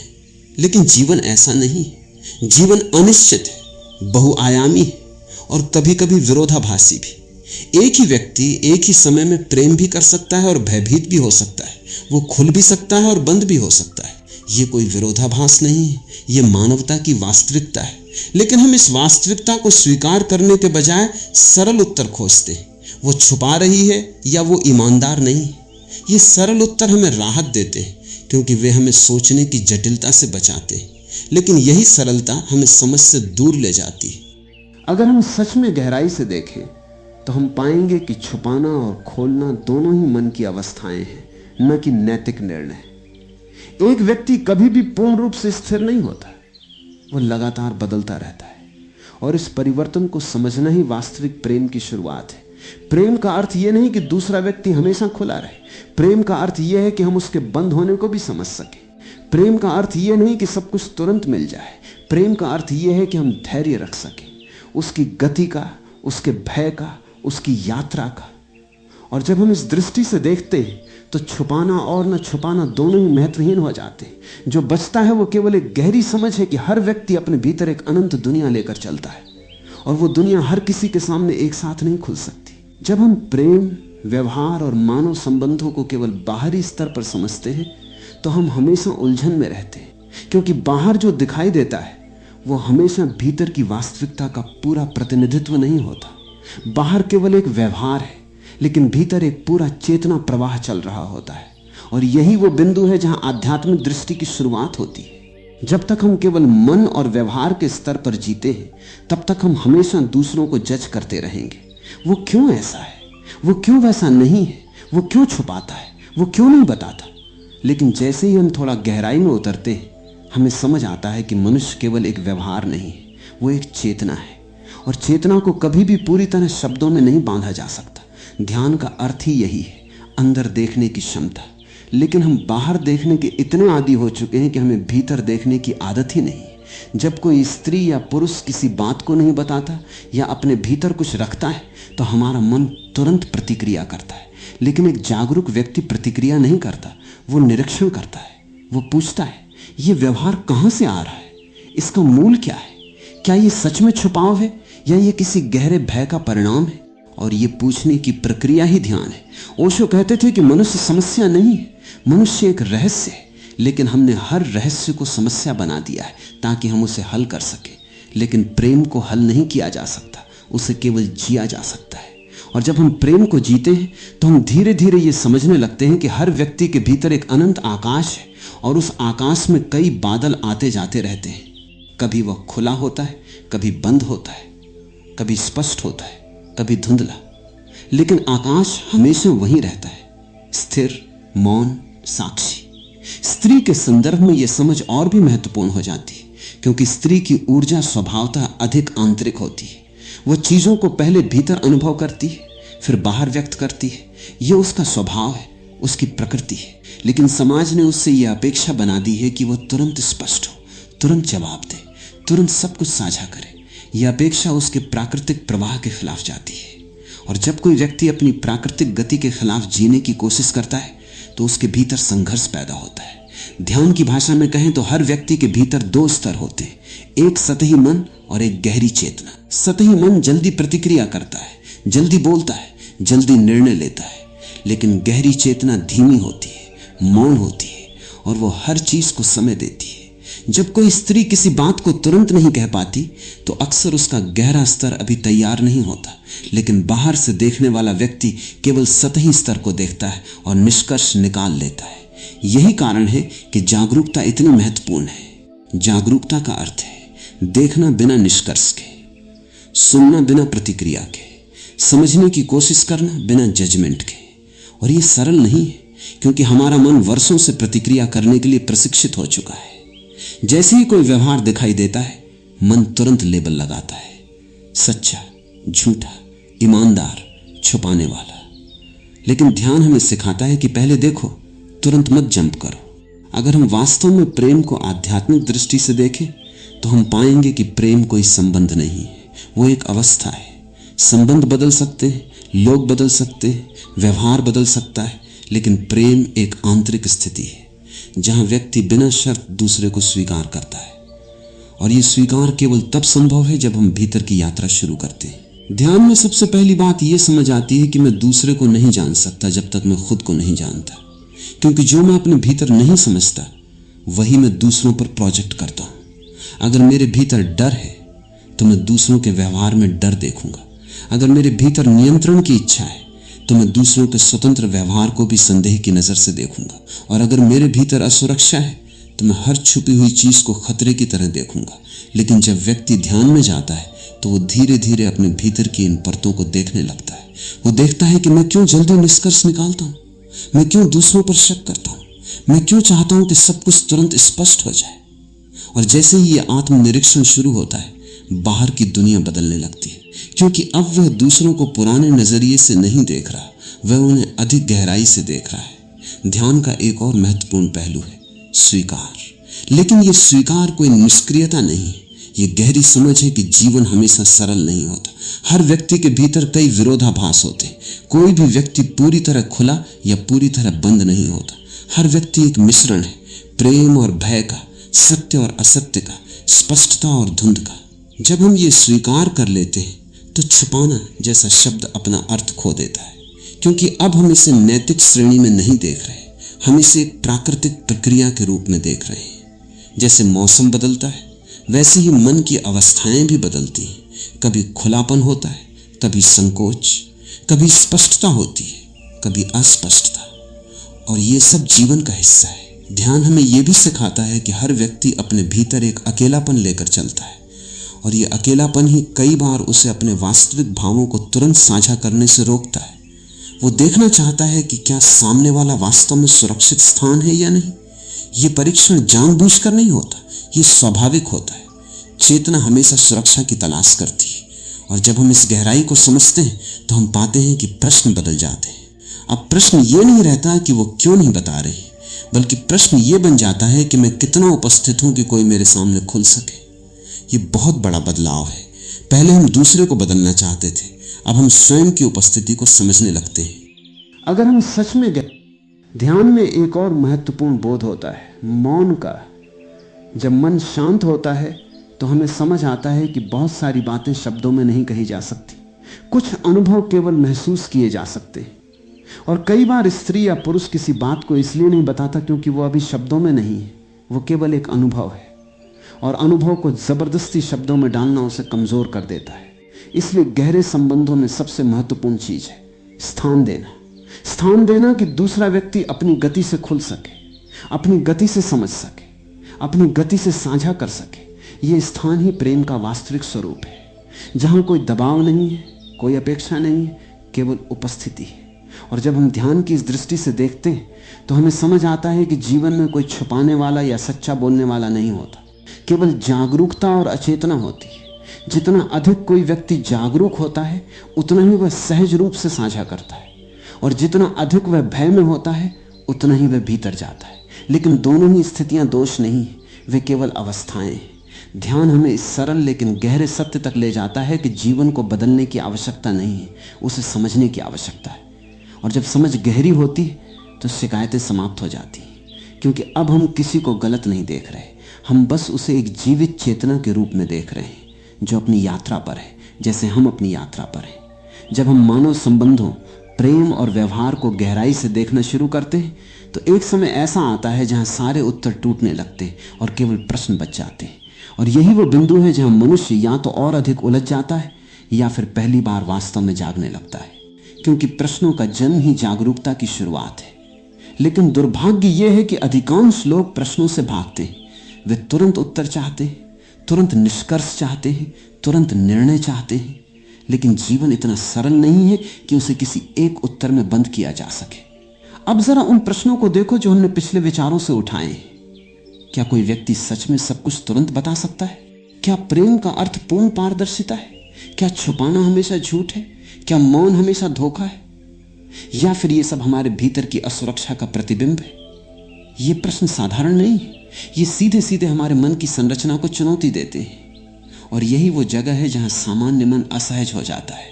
लेकिन जीवन ऐसा नहीं है। जीवन अनिश्चित है, बहुआयामी है और कभी कभी विरोधाभासी भी। एक ही व्यक्ति एक ही समय में प्रेम भी कर सकता है और भयभीत भी हो सकता है। वो खुल भी सकता है और बंद भी हो सकता है। ये कोई विरोधाभास नहीं है, ये मानवता की वास्तविकता है। लेकिन हम इस वास्तविकता को स्वीकार करने के बजाय सरल उत्तर खोजते हैं। वो छुपा रही है या वो ईमानदार नहीं है। ये सरल उत्तर हमें राहत देते हैं, क्योंकि वे हमें सोचने की जटिलता से बचाते हैं। लेकिन यही सरलता हमें समझ से दूर ले जाती है। अगर हम सच में गहराई से देखें तो हम पाएंगे कि छुपाना और खोलना दोनों ही मन की अवस्थाएं हैं, न कि नैतिक निर्णय। एक व्यक्ति कभी भी पूर्ण रूप से स्थिर नहीं होता, वो लगातार बदलता रहता है, और इस परिवर्तन को समझना ही वास्तविक प्रेम की शुरुआत है। प्रेम का अर्थ यह नहीं कि दूसरा व्यक्ति हमेशा खुला रहे। प्रेम का अर्थ यह है कि हम उसके बंद होने को भी समझ सके। प्रेम का अर्थ यह नहीं कि सब कुछ तुरंत मिल जाए। प्रेम का अर्थ यह है कि हम धैर्य रख सकें, उसकी गति का, उसके भय का, उसकी यात्रा का। और जब हम इस दृष्टि से देखते हैं तो छुपाना और न छुपाना दोनों ही महत्वहीन हो जाते हैं। जो बचता है वो केवल एक गहरी समझ है कि हर व्यक्ति अपने भीतर एक अनंत दुनिया लेकर चलता है, और वो दुनिया हर किसी के सामने एक साथ नहीं खुल सकती। जब हम प्रेम, व्यवहार और मानव संबंधों को केवल बाहरी स्तर पर समझते हैं तो हम हमेशा उलझन में रहते हैं, क्योंकि बाहर जो दिखाई देता है वो हमेशा भीतर की वास्तविकता का पूरा प्रतिनिधित्व नहीं होता। बाहर केवल एक व्यवहार है, लेकिन भीतर एक पूरा चेतना प्रवाह चल रहा होता है। और यही वो बिंदु है जहां आध्यात्मिक दृष्टि की शुरुआत होती है। जब तक हम केवल मन और व्यवहार के स्तर पर जीते हैं, तब तक हम हमेशा दूसरों को जज करते रहेंगे। वो क्यों ऐसा है, वो क्यों वैसा नहीं है, वो क्यों छुपाता है, वो क्यों नहीं बताता। लेकिन जैसे ही हम थोड़ा गहराई में उतरते हैं, हमें समझ आता है कि मनुष्य केवल एक व्यवहार नहीं है, वो एक चेतना है। और चेतना को कभी भी पूरी तरह शब्दों में नहीं बांधा जा सकता। ध्यान का अर्थ ही यही है, अंदर देखने की क्षमता। लेकिन हम बाहर देखने के इतने आदी हो चुके हैं कि हमें भीतर देखने की आदत ही नहीं। जब कोई स्त्री या पुरुष किसी बात को नहीं बताता या अपने भीतर कुछ रखता है तो हमारा मन तुरंत प्रतिक्रिया करता है। लेकिन एक जागरूक व्यक्ति प्रतिक्रिया नहीं करता, वो निरीक्षण करता है। वो पूछता है, ये व्यवहार कहाँ से आ रहा है, इसका मूल क्या है, क्या ये सच में छुपाव है या ये किसी गहरे भय का परिणाम है। और ये पूछने की प्रक्रिया ही ध्यान है। ओशो कहते थे कि मनुष्य समस्या नहीं है, मनुष्य एक रहस्य है। लेकिन हमने हर रहस्य को समस्या बना दिया है ताकि हम उसे हल कर सके। लेकिन प्रेम को हल नहीं किया जा सकता, उसे केवल जिया जा सकता है। और जब हम प्रेम को जीते हैं तो हम धीरे धीरे ये समझने लगते हैं कि हर व्यक्ति के भीतर एक अनंत आकाश है, और उस आकाश में कई बादल आते जाते रहते हैं। कभी वह खुला होता है, कभी बंद होता है, कभी स्पष्ट होता है, कभी धुंधला, लेकिन आकाश हमेशा वहीं रहता है, स्थिर, मौन, साक्षी। स्त्री के संदर्भ में यह समझ और भी महत्वपूर्ण हो जाती है, क्योंकि स्त्री की ऊर्जा स्वभावतः अधिक आंतरिक होती है। वह चीजों को पहले भीतर अनुभव करती है, फिर बाहर व्यक्त करती है। यह उसका स्वभाव है, उसकी प्रकृति है। लेकिन समाज ने उससे यह अपेक्षा बना दी है कि वह तुरंत स्पष्ट हो, तुरंत जवाब दे, तुरंत सब कुछ साझा करे। यह अपेक्षा उसके प्राकृतिक प्रवाह के खिलाफ जाती है। और जब कोई व्यक्ति अपनी प्राकृतिक गति के खिलाफ जीने की कोशिश करता है तो उसके भीतर संघर्ष पैदा होता है। ध्यान की भाषा में कहें तो हर व्यक्ति के भीतर दो स्तर होते हैं, एक सतही मन और एक गहरी चेतना। सतही मन जल्दी प्रतिक्रिया करता है, जल्दी बोलता है, जल्दी निर्णय लेता है, लेकिन गहरी चेतना धीमी होती है, मौन होती है, और वो हर चीज को समय देती है। जब कोई स्त्री किसी बात को तुरंत नहीं कह पाती तो अक्सर उसका गहरा स्तर अभी तैयार नहीं होता, लेकिन बाहर से देखने वाला व्यक्ति केवल सतही स्तर को देखता है और निष्कर्ष निकाल लेता है। यही कारण है कि जागरूकता इतनी महत्वपूर्ण है। जागरूकता का अर्थ है देखना बिना निष्कर्ष के, सुनना बिना प्रतिक्रिया के, समझने की कोशिश करना बिना जजमेंट के। और यह सरल नहीं है, क्योंकि हमारा मन वर्षों से प्रतिक्रिया करने के लिए प्रशिक्षित हो चुका है। जैसे ही कोई व्यवहार दिखाई देता है, मन तुरंत लेबल लगाता है, सच्चा, झूठा, ईमानदार, छुपाने वाला। लेकिन ध्यान हमें सिखाता है कि पहले देखो, तुरंत मत जंप करो। अगर हम वास्तव में प्रेम को आध्यात्मिक दृष्टि से देखें तो हम पाएंगे कि प्रेम कोई संबंध नहीं है, वो एक अवस्था है। संबंध बदल सकते हैं, लोग बदल सकते हैं, व्यवहार बदल सकता है, लेकिन प्रेम एक आंतरिक स्थिति है जहां व्यक्ति बिना शर्त दूसरे को स्वीकार करता है। और यह स्वीकार केवल तब संभव है जब हम भीतर की यात्रा शुरू करते हैं। ध्यान में सबसे पहली बात यह समझ आती है कि मैं दूसरे को नहीं जान सकता जब तक मैं खुद को नहीं जानता, क्योंकि जो मैं अपने भीतर नहीं समझता वही मैं दूसरों पर प्रोजेक्ट करता हूं। अगर मेरे भीतर डर है तो मैं दूसरों के व्यवहार में डर देखूंगा। अगर मेरे भीतर नियंत्रण की इच्छा है तो मैं दूसरों के स्वतंत्र व्यवहार को भी संदेह की नजर से देखूंगा। और अगर मेरे भीतर असुरक्षा है तो मैं हर छुपी हुई चीज को खतरे की तरह देखूंगा। लेकिन जब व्यक्ति ध्यान में जाता है तो वो धीरे धीरे अपने भीतर की इन परतों को देखने लगता है। वो देखता है कि मैं क्यों जल्दी निष्कर्ष निकालता हूं, मैं क्यों दूसरों पर शक करता हूं, मैं क्यों चाहता हूं कि सब कुछ तुरंत स्पष्ट हो जाए। और जैसे ही ये आत्मनिरीक्षण शुरू होता है, बाहर की दुनिया बदलने लगती है, क्योंकि अब वह दूसरों को पुराने नजरिए से नहीं देख रहा, वह उन्हें अधिक गहराई से देख रहा है। ध्यान का एक और महत्वपूर्ण पहलू है स्वीकार। लेकिन यह स्वीकार कोई निष्क्रियता नहीं है, यह गहरी समझ है कि जीवन हमेशा सरल नहीं होता। हर व्यक्ति के भीतर कई विरोधाभास होते हैं। कोई भी व्यक्ति पूरी तरह खुला या पूरी तरह बंद नहीं होता। हर व्यक्ति एक मिश्रण है, प्रेम और भय का, सत्य और असत्य का, स्पष्टता और धुंध का। जब हम ये स्वीकार कर लेते हैं तो छुपाना जैसा शब्द अपना अर्थ खो देता है, क्योंकि अब हम इसे नैतिक श्रेणी में नहीं देख रहे, हम इसे एक प्राकृतिक प्रक्रिया के रूप में देख रहे हैं। जैसे मौसम बदलता है वैसे ही मन की अवस्थाएं भी बदलती हैं। कभी खुलापन होता है, कभी संकोच, कभी स्पष्टता होती है, कभी अस्पष्टता, और ये सब जीवन का हिस्सा है। ध्यान हमें यह भी सिखाता है कि हर व्यक्ति अपने भीतर एक अकेलापन लेकर चलता है, और ये अकेलापन ही कई बार उसे अपने वास्तविक भावों को तुरंत साझा करने से रोकता है। वो देखना चाहता है कि क्या सामने वाला वास्तव में सुरक्षित स्थान है या नहीं। ये परीक्षण जानबूझकर नहीं होता, ये स्वाभाविक होता है। चेतना हमेशा सुरक्षा की तलाश करती है, और जब हम इस गहराई को समझते हैं तो हम पाते हैं कि प्रश्न बदल जाते हैं। अब प्रश्न ये नहीं रहता कि वो क्यों नहीं बता रहे, बल्कि प्रश्न ये बन जाता है कि मैं कितना उपस्थित हूं कि कोई मेरे सामने खुल सके। ये बहुत बड़ा बदलाव है। पहले हम दूसरे को बदलना चाहते थे, अब हम स्वयं की उपस्थिति को समझने लगते हैं। अगर हम सच में गए, ध्यान में एक और महत्वपूर्ण बोध होता है, मौन का। जब मन शांत होता है तो हमें समझ आता है कि बहुत सारी बातें शब्दों में नहीं कही जा सकती, कुछ अनुभव केवल महसूस किए जा सकते हैं। और कई बार स्त्री या पुरुष किसी बात को इसलिए नहीं बताता क्योंकि वो अभी शब्दों में नहीं है, वो केवल एक अनुभव है, और अनुभव को जबरदस्ती शब्दों में डालना उसे कमजोर कर देता है। इसलिए गहरे संबंधों में सबसे महत्वपूर्ण चीज है स्थान देना। स्थान देना कि दूसरा व्यक्ति अपनी गति से खुल सके, अपनी गति से समझ सके, अपनी गति से साझा कर सके। यह स्थान ही प्रेम का वास्तविक स्वरूप है, जहां कोई दबाव नहीं है, कोई अपेक्षा नहीं है, केवल उपस्थिति है। और जब हम ध्यान की इस दृष्टि से देखते हैं तो हमें समझ आता है कि जीवन में कोई छुपाने वाला या सच्चा बोलने वाला नहीं होता, केवल जागरूकता और अचेतना होती है। जितना अधिक कोई व्यक्ति जागरूक होता है उतना ही वह सहज रूप से साझा करता है, और जितना अधिक वह भय में होता है उतना ही वह भीतर जाता है। लेकिन दोनों ही स्थितियां दोष नहीं है, वे केवल अवस्थाएं हैं। ध्यान हमें इस सरल लेकिन गहरे सत्य तक ले जाता है कि जीवन को बदलने की आवश्यकता नहीं है, उसे समझने की आवश्यकता है। और जब समझ गहरी होती है तो शिकायतें समाप्त हो जाती हैं, क्योंकि अब हम किसी को गलत नहीं देख रहे, हम बस उसे एक जीवित चेतना के रूप में देख रहे हैं जो अपनी यात्रा पर है, जैसे हम अपनी यात्रा पर हैं। जब हम मानव संबंधों, प्रेम और व्यवहार को गहराई से देखना शुरू करते हैं तो एक समय ऐसा आता है जहां सारे उत्तर टूटने लगते हैं और केवल प्रश्न बच जाते हैं। और यही वो बिंदु है जहां मनुष्य या तो और अधिक उलझ जाता है या फिर पहली बार वास्तव में जागने लगता है, क्योंकि प्रश्नों का जन्म ही जागरूकता की शुरुआत है। लेकिन दुर्भाग्य यह है कि अधिकांश लोग प्रश्नों से भागते हैं। वे तुरंत उत्तर चाहते हैं, तुरंत निष्कर्ष चाहते हैं, तुरंत निर्णय चाहते हैं। लेकिन जीवन इतना सरल नहीं है कि उसे किसी एक उत्तर में बंद किया जा सके। अब जरा उन प्रश्नों को देखो जो हमने पिछले विचारों से उठाए हैं। क्या कोई व्यक्ति सच में सब कुछ तुरंत बता सकता है? क्या प्रेम का अर्थ पूर्ण पारदर्शिता है? क्या छुपाना हमेशा झूठ है? क्या मौन हमेशा धोखा है? या फिर ये सब हमारे भीतर की असुरक्षा का प्रतिबिंब है? ये प्रश्न साधारण नहीं है, ये सीधे सीधे हमारे मन की संरचना को चुनौती देते हैं। और यही वो जगह है जहां सामान्य मन असहज हो जाता है,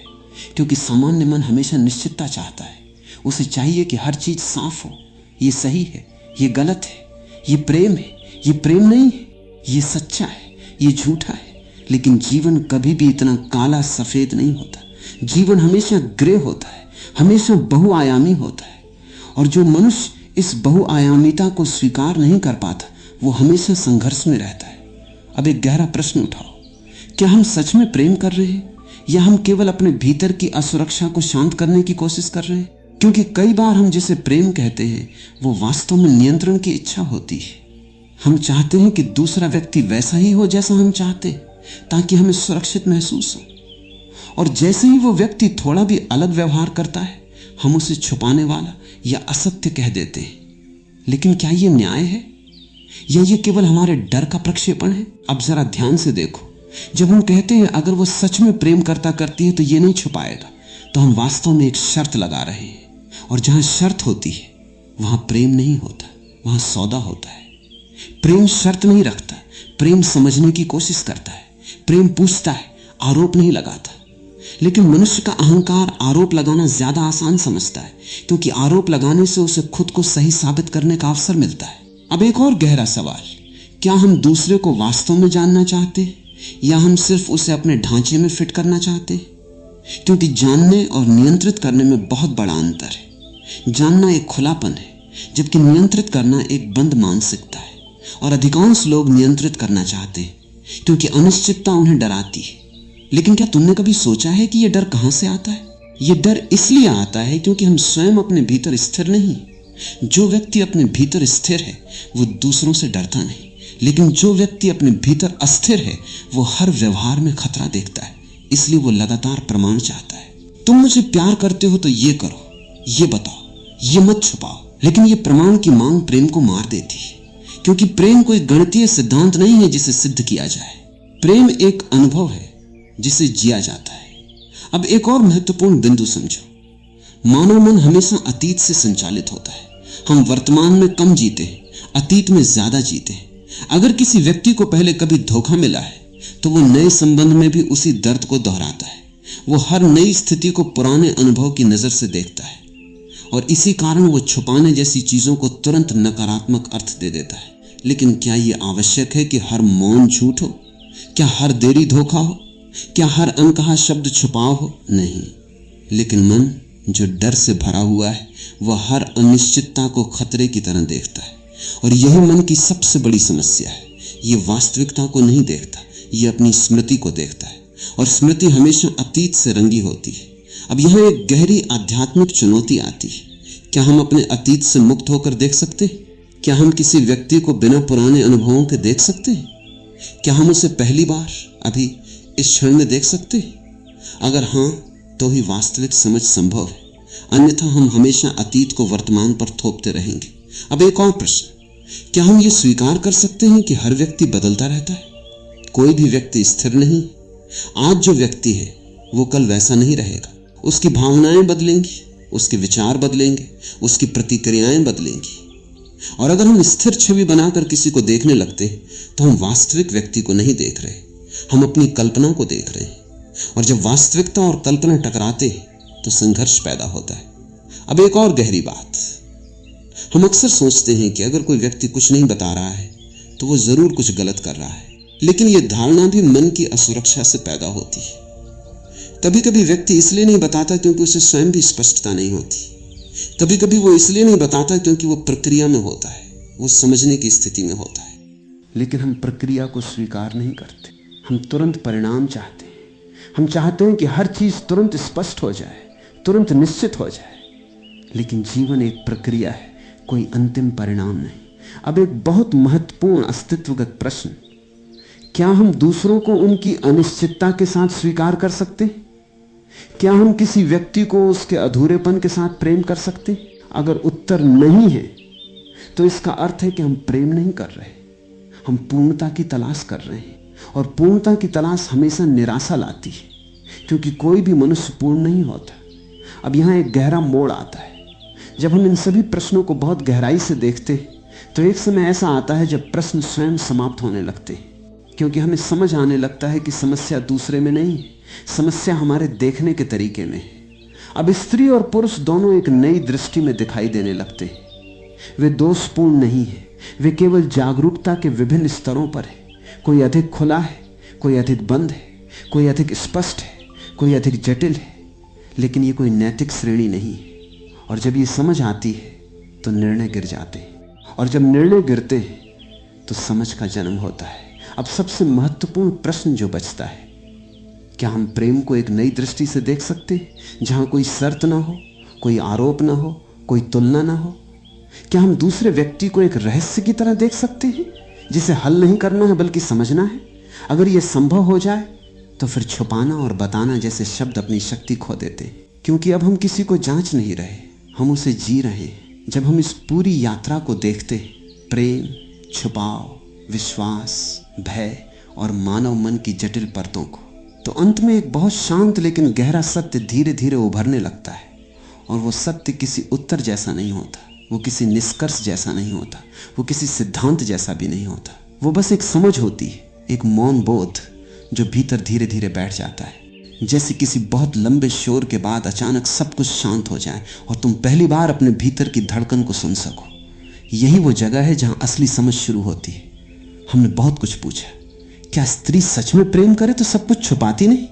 क्योंकि सामान्य मन हमेशा निश्चितता चाहता है। उसे चाहिए कि हर चीज साफ हो, ये सही है, ये गलत है, ये प्रेम है, ये प्रेम नहीं है, ये सच्चा है, ये झूठा है। लेकिन जीवन कभी भी इतना काला सफेद नहीं होता। जीवन हमेशा ग्रे होता है, हमेशा बहुआयामी होता है। और जो मनुष्य इस बहुआयामीता को स्वीकार नहीं कर पाता वो हमेशा संघर्ष में रहता है। अब एक गहरा प्रश्न उठाओ, क्या हम सच में प्रेम कर रहे हैं या हम केवल अपने भीतर की असुरक्षा को शांत करने की कोशिश कर रहे हैं? क्योंकि कई बार हम जिसे प्रेम कहते हैं वो वास्तव में नियंत्रण की इच्छा होती है। हम चाहते हैं कि दूसरा व्यक्ति वैसा ही हो जैसा हम चाहते हैं, ताकि हमें सुरक्षित महसूस हो। और जैसे ही वो व्यक्ति थोड़ा भी अलग व्यवहार करता है हम उसे छुपाने वाला या असत्य कह देते हैं। लेकिन क्या ये न्याय है या ये केवल हमारे डर का प्रक्षेपण है? अब जरा ध्यान से देखो, जब हम कहते हैं अगर वो सच में प्रेम करता करती है तो ये नहीं छुपाएगा, तो हम वास्तव में एक शर्त लगा रहे हैं। और जहां शर्त होती है वहां प्रेम नहीं होता, वहां सौदा होता है। प्रेम शर्त नहीं रखता, प्रेम समझने की कोशिश करता है, प्रेम पूछता है, आरोप नहीं लगाता। लेकिन मनुष्य का अहंकार आरोप लगाना ज्यादा आसान समझता है, क्योंकि आरोप लगाने से उसे खुद को सही साबित करने का अवसर मिलता है। अब एक और गहरा सवाल, क्या हम दूसरे को वास्तव में जानना चाहते हैं या हम सिर्फ उसे अपने ढांचे में फिट करना चाहते हैं? क्योंकि जानने और नियंत्रित करने में बहुत बड़ा अंतर है। जानना एक खुलापन है, जबकि नियंत्रित करना एक बंद मानसिकता है। और अधिकांश लोग नियंत्रित करना चाहते हैं क्योंकि अनिश्चितता उन्हें डराती है। लेकिन क्या तुमने कभी सोचा है कि यह डर कहां से आता है? यह डर इसलिए आता है क्योंकि हम स्वयं अपने भीतर स्थिर नहीं। जो व्यक्ति अपने भीतर स्थिर है वो दूसरों से डरता नहीं, लेकिन जो व्यक्ति अपने भीतर अस्थिर है वो हर व्यवहार में खतरा देखता है, इसलिए वो लगातार प्रमाण चाहता है। तुम मुझे प्यार करते हो तो ये करो, ये बताओ, ये मत छुपाओ। लेकिन ये प्रमाण की मांग प्रेम को मार देती है, क्योंकि प्रेम कोई गणितीय सिद्धांत नहीं है जिसे सिद्ध किया जाए। प्रेम एक अनुभव है जिसे जिया जाता है। अब एक और महत्वपूर्ण बिंदु समझो, मानव मन हमेशा अतीत से संचालित होता है। हम वर्तमान में कम जीते हैं, अतीत में ज्यादा जीते हैं। अगर किसी व्यक्ति को पहले कभी धोखा मिला है तो वो नए संबंध में भी उसी दर्द को दोहराता है। वो हर नई स्थिति को पुराने अनुभव की नजर से देखता है, और इसी कारण वो छुपाने जैसी चीजों को तुरंत नकारात्मक अर्थ दे देता है। लेकिन क्या ये आवश्यक है कि हर मौन झूठ हो? क्या हर देरी धोखा हो? क्या हर अनकहा शब्द छुपाव हो? नहीं। लेकिन मन जो डर से भरा हुआ है वह हर अनिश्चितता को खतरे की तरह देखता है। और यही मन की सबसे बड़ी समस्या है। ये वास्तविकता को नहीं देखता, ये अपनी स्मृति को देखता है, और स्मृति हमेशा अतीत से रंगी होती है। अब यहाँ एक गहरी आध्यात्मिक चुनौती आती है। क्या हम अपने अतीत से मुक्त होकर देख सकते हैं? क्या हम किसी व्यक्ति को बिना पुराने अनुभवों के देख सकते हैं? क्या हम उसे पहली बार अभी इस क्षण में देख सकते हैं? अगर हाँ, तो ही वास्तविक समझ संभव है, अन्यथा हम हमेशा अतीत को वर्तमान पर थोपते रहेंगे। अब एक और प्रश्न, क्या हम ये स्वीकार कर सकते हैं कि हर व्यक्ति बदलता रहता है? कोई भी व्यक्ति स्थिर नहीं। आज जो व्यक्ति है वो कल वैसा नहीं रहेगा। उसकी भावनाएं बदलेंगी, उसके विचार बदलेंगे, उसकी प्रतिक्रियाएं बदलेंगी। और अगर हम स्थिर छवि बनाकर किसी को देखने लगते तो हम वास्तविक व्यक्ति को नहीं देख रहे, हम अपनी कल्पना को देख रहे हैं। और जब वास्तविकता और कल्पना टकराते तो संघर्ष पैदा होता है। अब एक और गहरी बात, हम अक्सर सोचते हैं कि अगर कोई व्यक्ति कुछ नहीं बता रहा है तो वो जरूर कुछ गलत कर रहा है, लेकिन यह धारणा भी मन की असुरक्षा से पैदा होती है। कभी कभी व्यक्ति इसलिए नहीं बताता क्योंकि उसे स्वयं भी स्पष्टता नहीं होती। कभी कभी वो इसलिए नहीं बताता क्योंकि वो प्रक्रिया में होता है, वो समझने की स्थिति में होता है। लेकिन हम प्रक्रिया को स्वीकार नहीं करते, हम तुरंत परिणाम चाहते हैं। हम चाहते हैं कि हर चीज तुरंत स्पष्ट हो जाए, तुरंत निश्चित हो जाए। लेकिन जीवन एक प्रक्रिया है, कोई अंतिम परिणाम नहीं। अब एक बहुत महत्वपूर्ण अस्तित्वगत प्रश्न, क्या हम दूसरों को उनकी अनिश्चितता के साथ स्वीकार कर सकते हैं? क्या हम किसी व्यक्ति को उसके अधूरेपन के साथ प्रेम कर सकते हैं? अगर उत्तर नहीं है तो इसका अर्थ है कि हम प्रेम नहीं कर रहे, हम पूर्णता की तलाश कर रहे हैं। और पूर्णता की तलाश हमेशा निराशा लाती है, क्योंकि कोई भी मनुष्य पूर्ण नहीं होता। अब यहां एक गहरा मोड़ आता है। जब हम इन सभी प्रश्नों को बहुत गहराई से देखते तो एक समय ऐसा आता है जब प्रश्न स्वयं समाप्त होने लगते हैं, क्योंकि हमें समझ आने लगता है कि समस्या दूसरे में नहीं है, समस्या हमारे देखने के तरीके में है। अब स्त्री और पुरुष दोनों एक नई दृष्टि में दिखाई देने लगते हैं। वे दोषपूर्ण नहीं है, वे केवल जागरूकता के विभिन्न स्तरों पर है। कोई अधिक खुला है, कोई अधिक बंद है, कोई अधिक स्पष्ट है, कोई अधिक जटिल है, लेकिन ये कोई नैतिक श्रेणी नहीं है। और जब ये समझ आती है तो निर्णय गिर जाते हैं, और जब निर्णय गिरते हैं तो समझ का जन्म होता है। अब सबसे महत्वपूर्ण प्रश्न जो बचता है, क्या हम प्रेम को एक नई दृष्टि से देख सकते हैं, जहां कोई शर्त ना हो, कोई आरोप ना हो, कोई तुलना ना हो? क्या हम दूसरे व्यक्ति को एक रहस्य की तरह देख सकते हैं, जिसे हल नहीं करना है बल्कि समझना है? अगर यह संभव हो जाए तो फिर छुपाना और बताना जैसे शब्द अपनी शक्ति खो देते हैं, क्योंकि अब हम किसी को जांच नहीं रहे, हम उसे जी रहे हैं। जब हम इस पूरी यात्रा को देखते हैं, प्रेम, छुपाव, विश्वास, भय और मानव मन की जटिल परतों को, तो अंत में एक बहुत शांत लेकिन गहरा सत्य धीरे धीरे उभरने लगता है। और वो सत्य किसी उत्तर जैसा नहीं होता, वो किसी निष्कर्ष जैसा नहीं होता, वो किसी सिद्धांत जैसा भी नहीं होता। वो बस एक समझ होती है, एक मौन बोध जो भीतर धीरे धीरे बैठ जाता है। जैसे किसी बहुत लंबे शोर के बाद अचानक सब कुछ शांत हो जाए और तुम पहली बार अपने भीतर की धड़कन को सुन सको। यही वो जगह है जहां असली समझ शुरू होती है। हमने बहुत कुछ पूछा, क्या स्त्री सच में प्रेम करे तो सब कुछ छुपाती नहीं?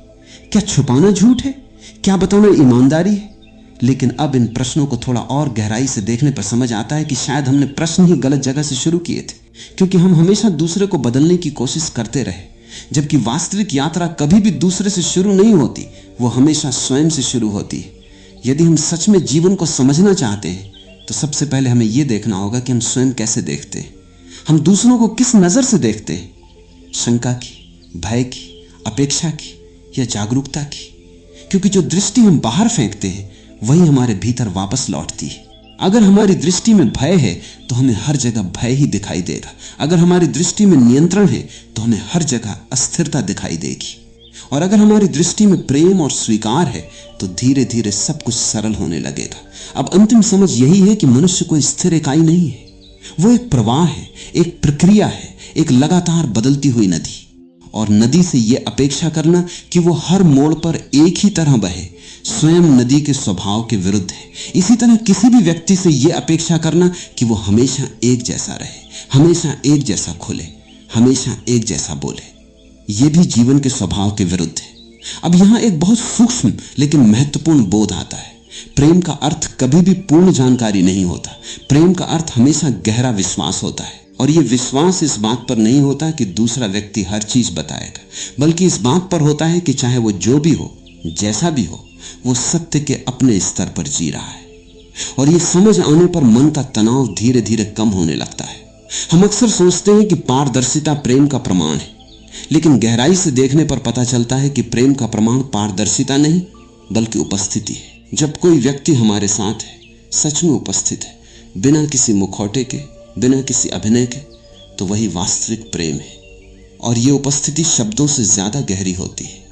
क्या छुपाना झूठ है? क्या बताना ईमानदारी है? लेकिन अब इन प्रश्नों को थोड़ा और गहराई से देखने पर समझ आता है कि शायद हमने प्रश्न ही गलत जगह से शुरू किए थे, क्योंकि हम हमेशा दूसरे को बदलने की कोशिश करते रहे, जबकि वास्तविक यात्रा कभी भी दूसरे से शुरू नहीं होती, वो हमेशा स्वयं से शुरू होती है। यदि हम सच में जीवन को समझना चाहते हैं तो सबसे पहले हमें यह देखना होगा कि हम स्वयं कैसे देखते हैं, हम दूसरों को किस नजर से देखते हैं, शंका की, भय की, अपेक्षा की या जागरूकता की? क्योंकि जो दृष्टि हम बाहर फेंकते हैं वही हमारे भीतर वापस लौटती है। अगर हमारी दृष्टि में भय है तो हमें हर जगह भय ही दिखाई देगा। अगर हमारी दृष्टि में नियंत्रण है तो हमें हर जगह अस्थिरता दिखाई देगी। और अगर हमारी दृष्टि में प्रेम और स्वीकार है तो धीरे धीरे सब कुछ सरल होने लगेगा। अब अंतिम समझ यही है कि मनुष्य कोई स्थिर इकाई नहीं है, वो एक प्रवाह है, एक प्रक्रिया है, एक लगातार बदलती हुई नदी। और नदी से यह अपेक्षा करना कि वो हर मोड़ पर एक ही तरह बहे स्वयं नदी के स्वभाव के विरुद्ध है। इसी तरह किसी भी व्यक्ति से यह अपेक्षा करना कि वो हमेशा एक जैसा रहे, हमेशा एक जैसा खुले, हमेशा एक जैसा बोले, यह भी जीवन के स्वभाव के विरुद्ध है। अब यहां एक बहुत सूक्ष्म लेकिन महत्वपूर्ण बोध आता है। प्रेम का अर्थ कभी भी पूर्ण जानकारी नहीं होता। प्रेम का अर्थ हमेशा गहरा विश्वास होता है। और यह विश्वास इस बात पर नहीं होता कि दूसरा व्यक्ति हर चीज बताएगा, बल्कि इस बात पर होता है कि चाहे वो जो भी हो, जैसा भी हो, वो सत्य के अपने स्तर पर जी रहा है। और ये समझ आने पर मन का तनाव धीरे धीरे कम होने लगता है। हम अक्सर सोचते हैं कि पारदर्शिता प्रेम का प्रमाण है, लेकिन गहराई से देखने पर पता चलता है कि प्रेम का प्रमाण पारदर्शिता नहीं बल्कि उपस्थिति है। जब कोई व्यक्ति हमारे साथ है, सच में उपस्थित है, बिना किसी मुखौटे के, बिना किसी अभिनय के, तो वही वास्तविक प्रेम है। और ये उपस्थिति शब्दों से ज्यादा गहरी होती है।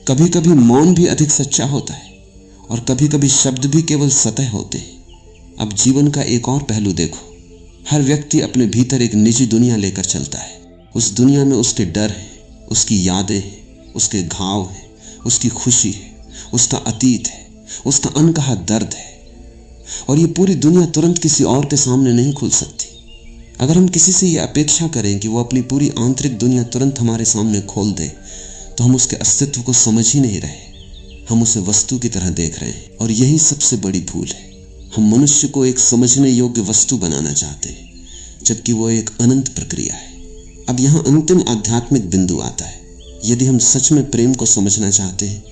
कभी कभी मौन भी अधिक सच्चा होता है और कभी कभी शब्द भी केवल सतह होते हैं। अब जीवन का एक और पहलू देखो। हर व्यक्ति अपने भीतर एक निजी दुनिया लेकर चलता है। उस दुनिया में उसके डर है, उसकी यादें हैं, उसके घाव हैं, उसकी खुशी है, उसका अतीत है, उसका अनकहा दर्द है। और ये पूरी दुनिया तुरंत किसी और के सामने नहीं खुल सकती। अगर हम किसी से ये अपेक्षा करें कि वो अपनी पूरी आंतरिक दुनिया तुरंत हमारे सामने खोल दे, तो हम उसके अस्तित्व को समझ ही नहीं रहे। हम उसे वस्तु की तरह देख रहे हैं और यही सबसे बड़ी भूल है। हम मनुष्य को एक समझने योग्य वस्तु बनाना चाहते हैं, जबकि वो एक अनंत प्रक्रिया है। अब यहाँ अंतिम आध्यात्मिक बिंदु आता है। यदि हम सच में प्रेम को समझना चाहते हैं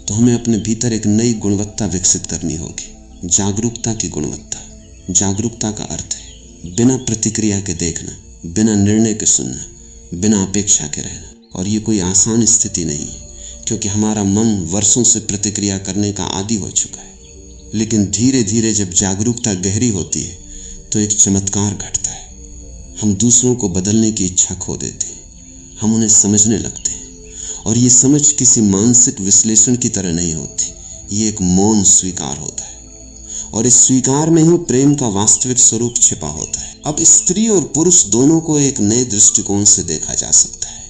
तो हमें अपने भीतर एक नई गुणवत्ता विकसित करनी होगी, जागरूकता की गुणवत्ता। जागरूकता का अर्थ है बिना प्रतिक्रिया के देखना, बिना निर्णय के सुनना, बिना अपेक्षा के रहना। और ये कोई आसान स्थिति नहीं है, क्योंकि हमारा मन वर्षों से प्रतिक्रिया करने का आदी हो चुका है। लेकिन धीरे धीरे जब जागरूकता गहरी होती है तो एक चमत्कार घटता है। हम दूसरों को बदलने की इच्छा खो देते हैं, हम उन्हें समझने लगते हैं। और ये समझ किसी मानसिक विश्लेषण की तरह नहीं होती, ये एक मौन स्वीकार होता है। और इस स्वीकार में ही प्रेम का वास्तविक स्वरूप छिपा होता है। अब स्त्री और पुरुष दोनों को एक नए दृष्टिकोण से देखा जा सकता है।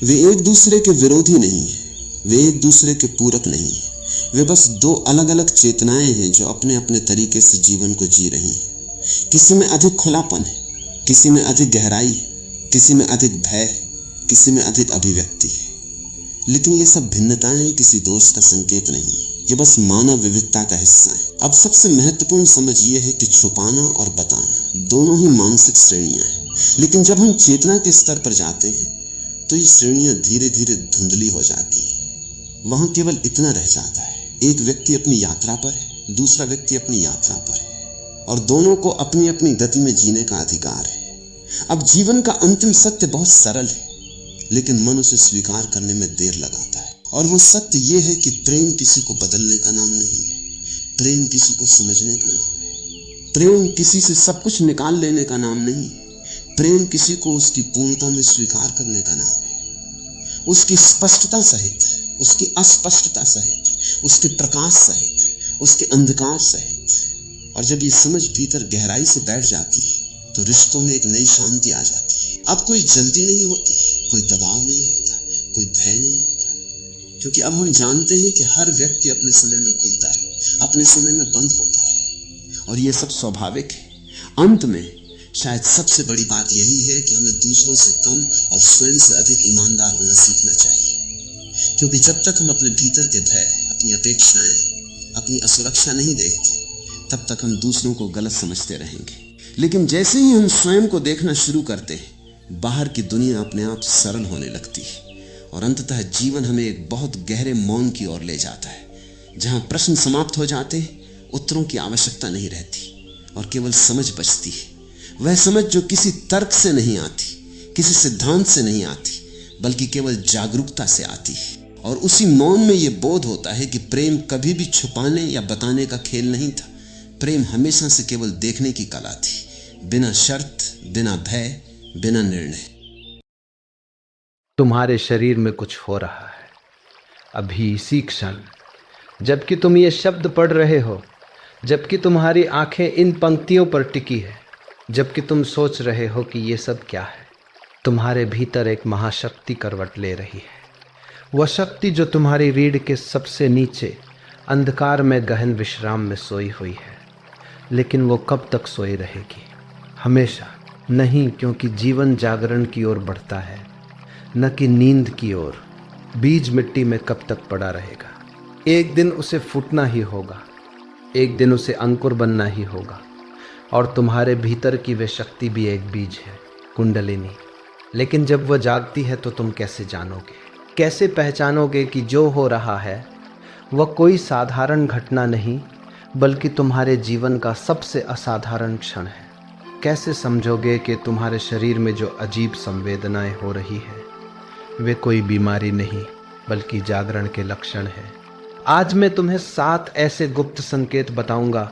वे एक दूसरे के विरोधी नहीं है, वे एक दूसरे के पूरक नहीं है। वे बस दो अलग अलग चेतनाएं हैं जो अपने अपने तरीके से जीवन को जी रही हैं। किसी में अधिक खुलापन है, किसी में अधिक गहराई है, किसी में अधिक भय है, किसी में अधिक अभिव्यक्ति है। लेकिन ये सब भिन्नताएं किसी दोष का संकेत नहीं है, ये बस मानव विविधता का हिस्सा है। अब सबसे महत्वपूर्ण समझ ये है कि छुपाना और बताना दोनों ही मानसिक श्रेणियां हैं। लेकिन जब हम चेतना के स्तर पर जाते हैं तो ये श्रेणियां धीरे धीरे धुंधली हो जाती हैं। वहां केवल इतना रह जाता है, एक व्यक्ति अपनी यात्रा पर है, दूसरा व्यक्ति अपनी यात्रा पर है, और दोनों को अपनी अपनी गति में जीने का अधिकार है। अब जीवन का अंतिम सत्य बहुत सरल है, लेकिन मन उसे स्वीकार करने में देर लगाता है। और वो सत्य ये है कि प्रेम किसी को बदलने का नाम नहीं है, प्रेम किसी को समझने का नाम है। प्रेम किसी से सब कुछ निकाल लेने का नाम नहीं, प्रेम किसी को उसकी पूर्णता में स्वीकार करने का नाम है। उसकी स्पष्टता सहित, उसकी अस्पष्टता सहित, उसके प्रकाश सहित, उसके अंधकार सहित। और जब ये समझ भीतर गहराई से बैठ जाती है तो रिश्तों में एक नई शांति आ जाती है। अब कोई जल्दी नहीं होती, कोई दबाव नहीं होता, कोई भय नहीं होता, क्योंकि अब हम जानते हैं कि हर व्यक्ति अपने समय में खुलता है, अपने समय में बंद होता है। और ये सब स्वाभाविक है। अंत में शायद सबसे बड़ी बात यही है कि हमें दूसरों से कम और स्वयं से अधिक ईमानदार होना सीखना चाहिए। क्योंकि जब तक हम अपने भीतर के भय, अपनी अपेक्षाएं, अपनी असुरक्षा नहीं देखते, तब तक हम दूसरों को गलत समझते रहेंगे। लेकिन जैसे ही हम स्वयं को देखना शुरू करते हैं, बाहर की दुनिया अपने आप सरल होने लगती है और अंततः जीवन हमें एक बहुत गहरे मौन की ओर ले जाता है, जहां प्रश्न समाप्त हो जाते हैं, उत्तरों की आवश्यकता नहीं रहती और केवल समझ बचती है। वह समझ जो किसी तर्क से नहीं आती, किसी सिद्धांत से नहीं आती, बल्कि केवल जागरूकता से आती है। और उसी मौन में यह बोध होता है कि प्रेम कभी भी छुपाने या बताने का खेल नहीं था। प्रेम हमेशा से केवल देखने की कला थी, बिना शर्त, बिना भय, बिना निर्णय। तुम्हारे शरीर में कुछ हो रहा है अभी इसी क्षण, जबकि तुम ये शब्द पढ़ रहे हो, जबकि तुम्हारी आंखें इन पंक्तियों पर टिकी है, जबकि तुम सोच रहे हो कि ये सब क्या है। तुम्हारे भीतर एक महाशक्ति करवट ले रही है। वह शक्ति जो तुम्हारी रीढ़ के सबसे नीचे अंधकार में गहन विश्राम में सोई हुई है। लेकिन वो कब तक सोई रहेगी? हमेशा नहीं, क्योंकि जीवन जागरण की ओर बढ़ता है, न कि नींद की ओर। बीज मिट्टी में कब तक पड़ा रहेगा? एक दिन उसे फूटना ही होगा, एक दिन उसे अंकुर बनना ही होगा। और तुम्हारे भीतर की वे शक्ति भी एक बीज है, कुंडलिनी। लेकिन जब वह जागती है तो तुम कैसे जानोगे, कैसे पहचानोगे कि जो हो रहा है वह कोई साधारण घटना नहीं, बल्कि तुम्हारे जीवन का सबसे असाधारण क्षण है? कैसे समझोगे कि तुम्हारे शरीर में जो अजीब संवेदनाएं हो रही है वे कोई बीमारी नहीं, बल्कि जागरण के लक्षण है? आज मैं तुम्हें 7 ऐसे गुप्त संकेत बताऊंगा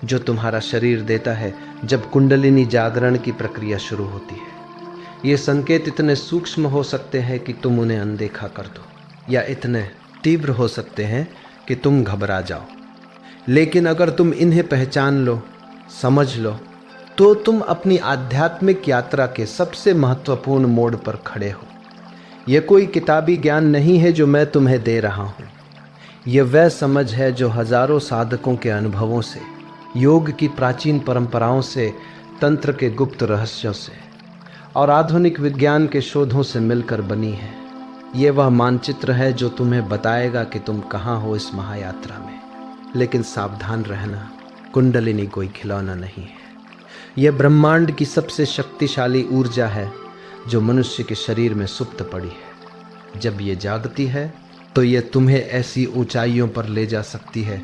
जो तुम्हारा शरीर देता है जब कुंडलिनी जागरण की प्रक्रिया शुरू होती है। ये संकेत इतने सूक्ष्म हो सकते हैं कि तुम उन्हें अनदेखा कर दो, या इतने तीव्र हो सकते हैं कि तुम घबरा जाओ। लेकिन अगर तुम इन्हें पहचान लो, समझ लो, तो तुम अपनी आध्यात्मिक यात्रा के सबसे महत्वपूर्ण मोड़ पर खड़े हो। यह कोई किताबी ज्ञान नहीं है जो मैं तुम्हें दे रहा हूँ। यह वह समझ है जो हजारों साधकों के अनुभवों से, योग की प्राचीन परंपराओं से, तंत्र के गुप्त रहस्यों से और आधुनिक विज्ञान के शोधों से मिलकर बनी है। ये वह मानचित्र है जो तुम्हें बताएगा कि तुम कहाँ हो इस महायात्रा में। लेकिन सावधान रहना, कुंडलिनी कोई खिलौना नहीं है। यह ब्रह्मांड की सबसे शक्तिशाली ऊर्जा है जो मनुष्य के शरीर में सुप्त पड़ी है। जब ये जागती है तो यह तुम्हें ऐसी ऊंचाइयों पर ले जा सकती है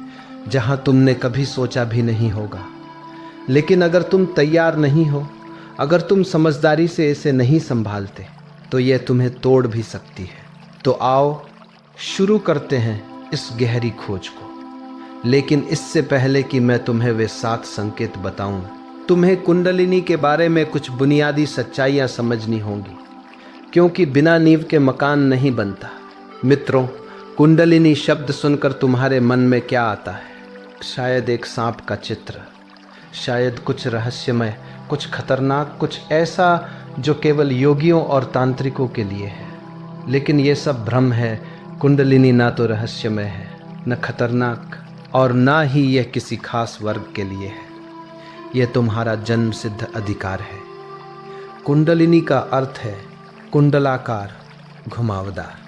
जहां तुमने कभी सोचा भी नहीं होगा। लेकिन अगर तुम तैयार नहीं हो, अगर तुम समझदारी से इसे नहीं संभालते, तो यह तुम्हें तोड़ भी सकती है। तो आओ शुरू करते हैं इस गहरी खोज को। लेकिन इससे पहले कि मैं तुम्हें वे 7 संकेत बताऊं, तुम्हें कुंडलिनी के बारे में कुछ बुनियादी सच्चाइयां समझनी होंगी, क्योंकि बिना नींव के मकान नहीं बनता। मित्रों, कुंडलिनी शब्द सुनकर तुम्हारे मन में क्या आता है? शायद एक सांप का चित्र, शायद कुछ रहस्यमय, कुछ खतरनाक, कुछ ऐसा जो केवल योगियों और तांत्रिकों के लिए है। लेकिन ये सब भ्रम है। कुंडलिनी ना तो रहस्यमय है, न खतरनाक, और ना ही यह किसी खास वर्ग के लिए है। यह तुम्हारा जन्म सिद्ध अधिकार है। कुंडलिनी का अर्थ है कुंडलाकार, घुमावदार।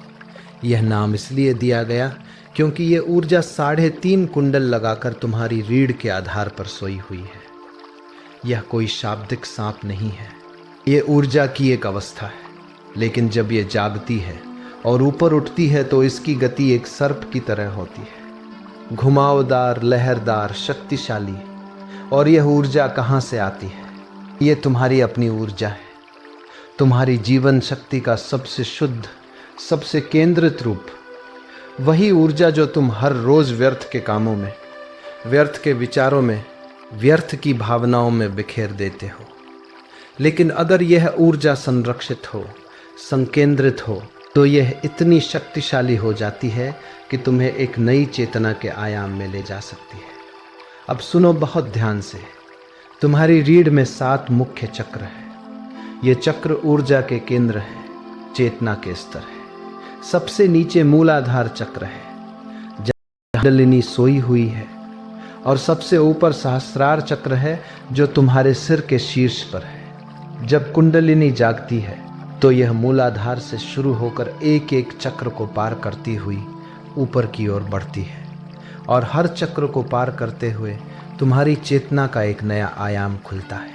यह नाम इसलिए दिया गया क्योंकि यह ऊर्जा 3.5 कुंडल लगाकर तुम्हारी रीढ़ के आधार पर सोई हुई है। यह कोई शाब्दिक सांप नहीं है, यह ऊर्जा की एक अवस्था है। लेकिन जब यह जागती है और ऊपर उठती है तो इसकी गति एक सर्प की तरह होती है, घुमावदार, लहरदार, शक्तिशाली। और यह ऊर्जा कहाँ से आती है? यह तुम्हारी अपनी ऊर्जा है, तुम्हारी जीवन शक्ति का सबसे शुद्ध, सबसे केंद्रित रूप। वही ऊर्जा जो तुम हर रोज व्यर्थ के कामों में, व्यर्थ के विचारों में, व्यर्थ की भावनाओं में बिखेर देते हो। लेकिन अगर यह ऊर्जा संरक्षित हो, संकेंद्रित हो, तो यह इतनी शक्तिशाली हो जाती है कि तुम्हें एक नई चेतना के आयाम में ले जा सकती है। अब सुनो बहुत ध्यान से। तुम्हारी रीढ़ में 7 मुख्य चक्र है। ये चक्र ऊर्जा के केंद्र है, चेतना के स्तर है। सबसे नीचे मूलाधार चक्र है, जहाँ कुंडलिनी सोई हुई है, और सबसे ऊपर सहस्रार चक्र है जो तुम्हारे सिर के शीर्ष पर है। जब कुंडलिनी जागती है तो यह मूलाधार से शुरू होकर एक एक चक्र को पार करती हुई ऊपर की ओर बढ़ती है, और हर चक्र को पार करते हुए तुम्हारी चेतना का एक नया आयाम खुलता है।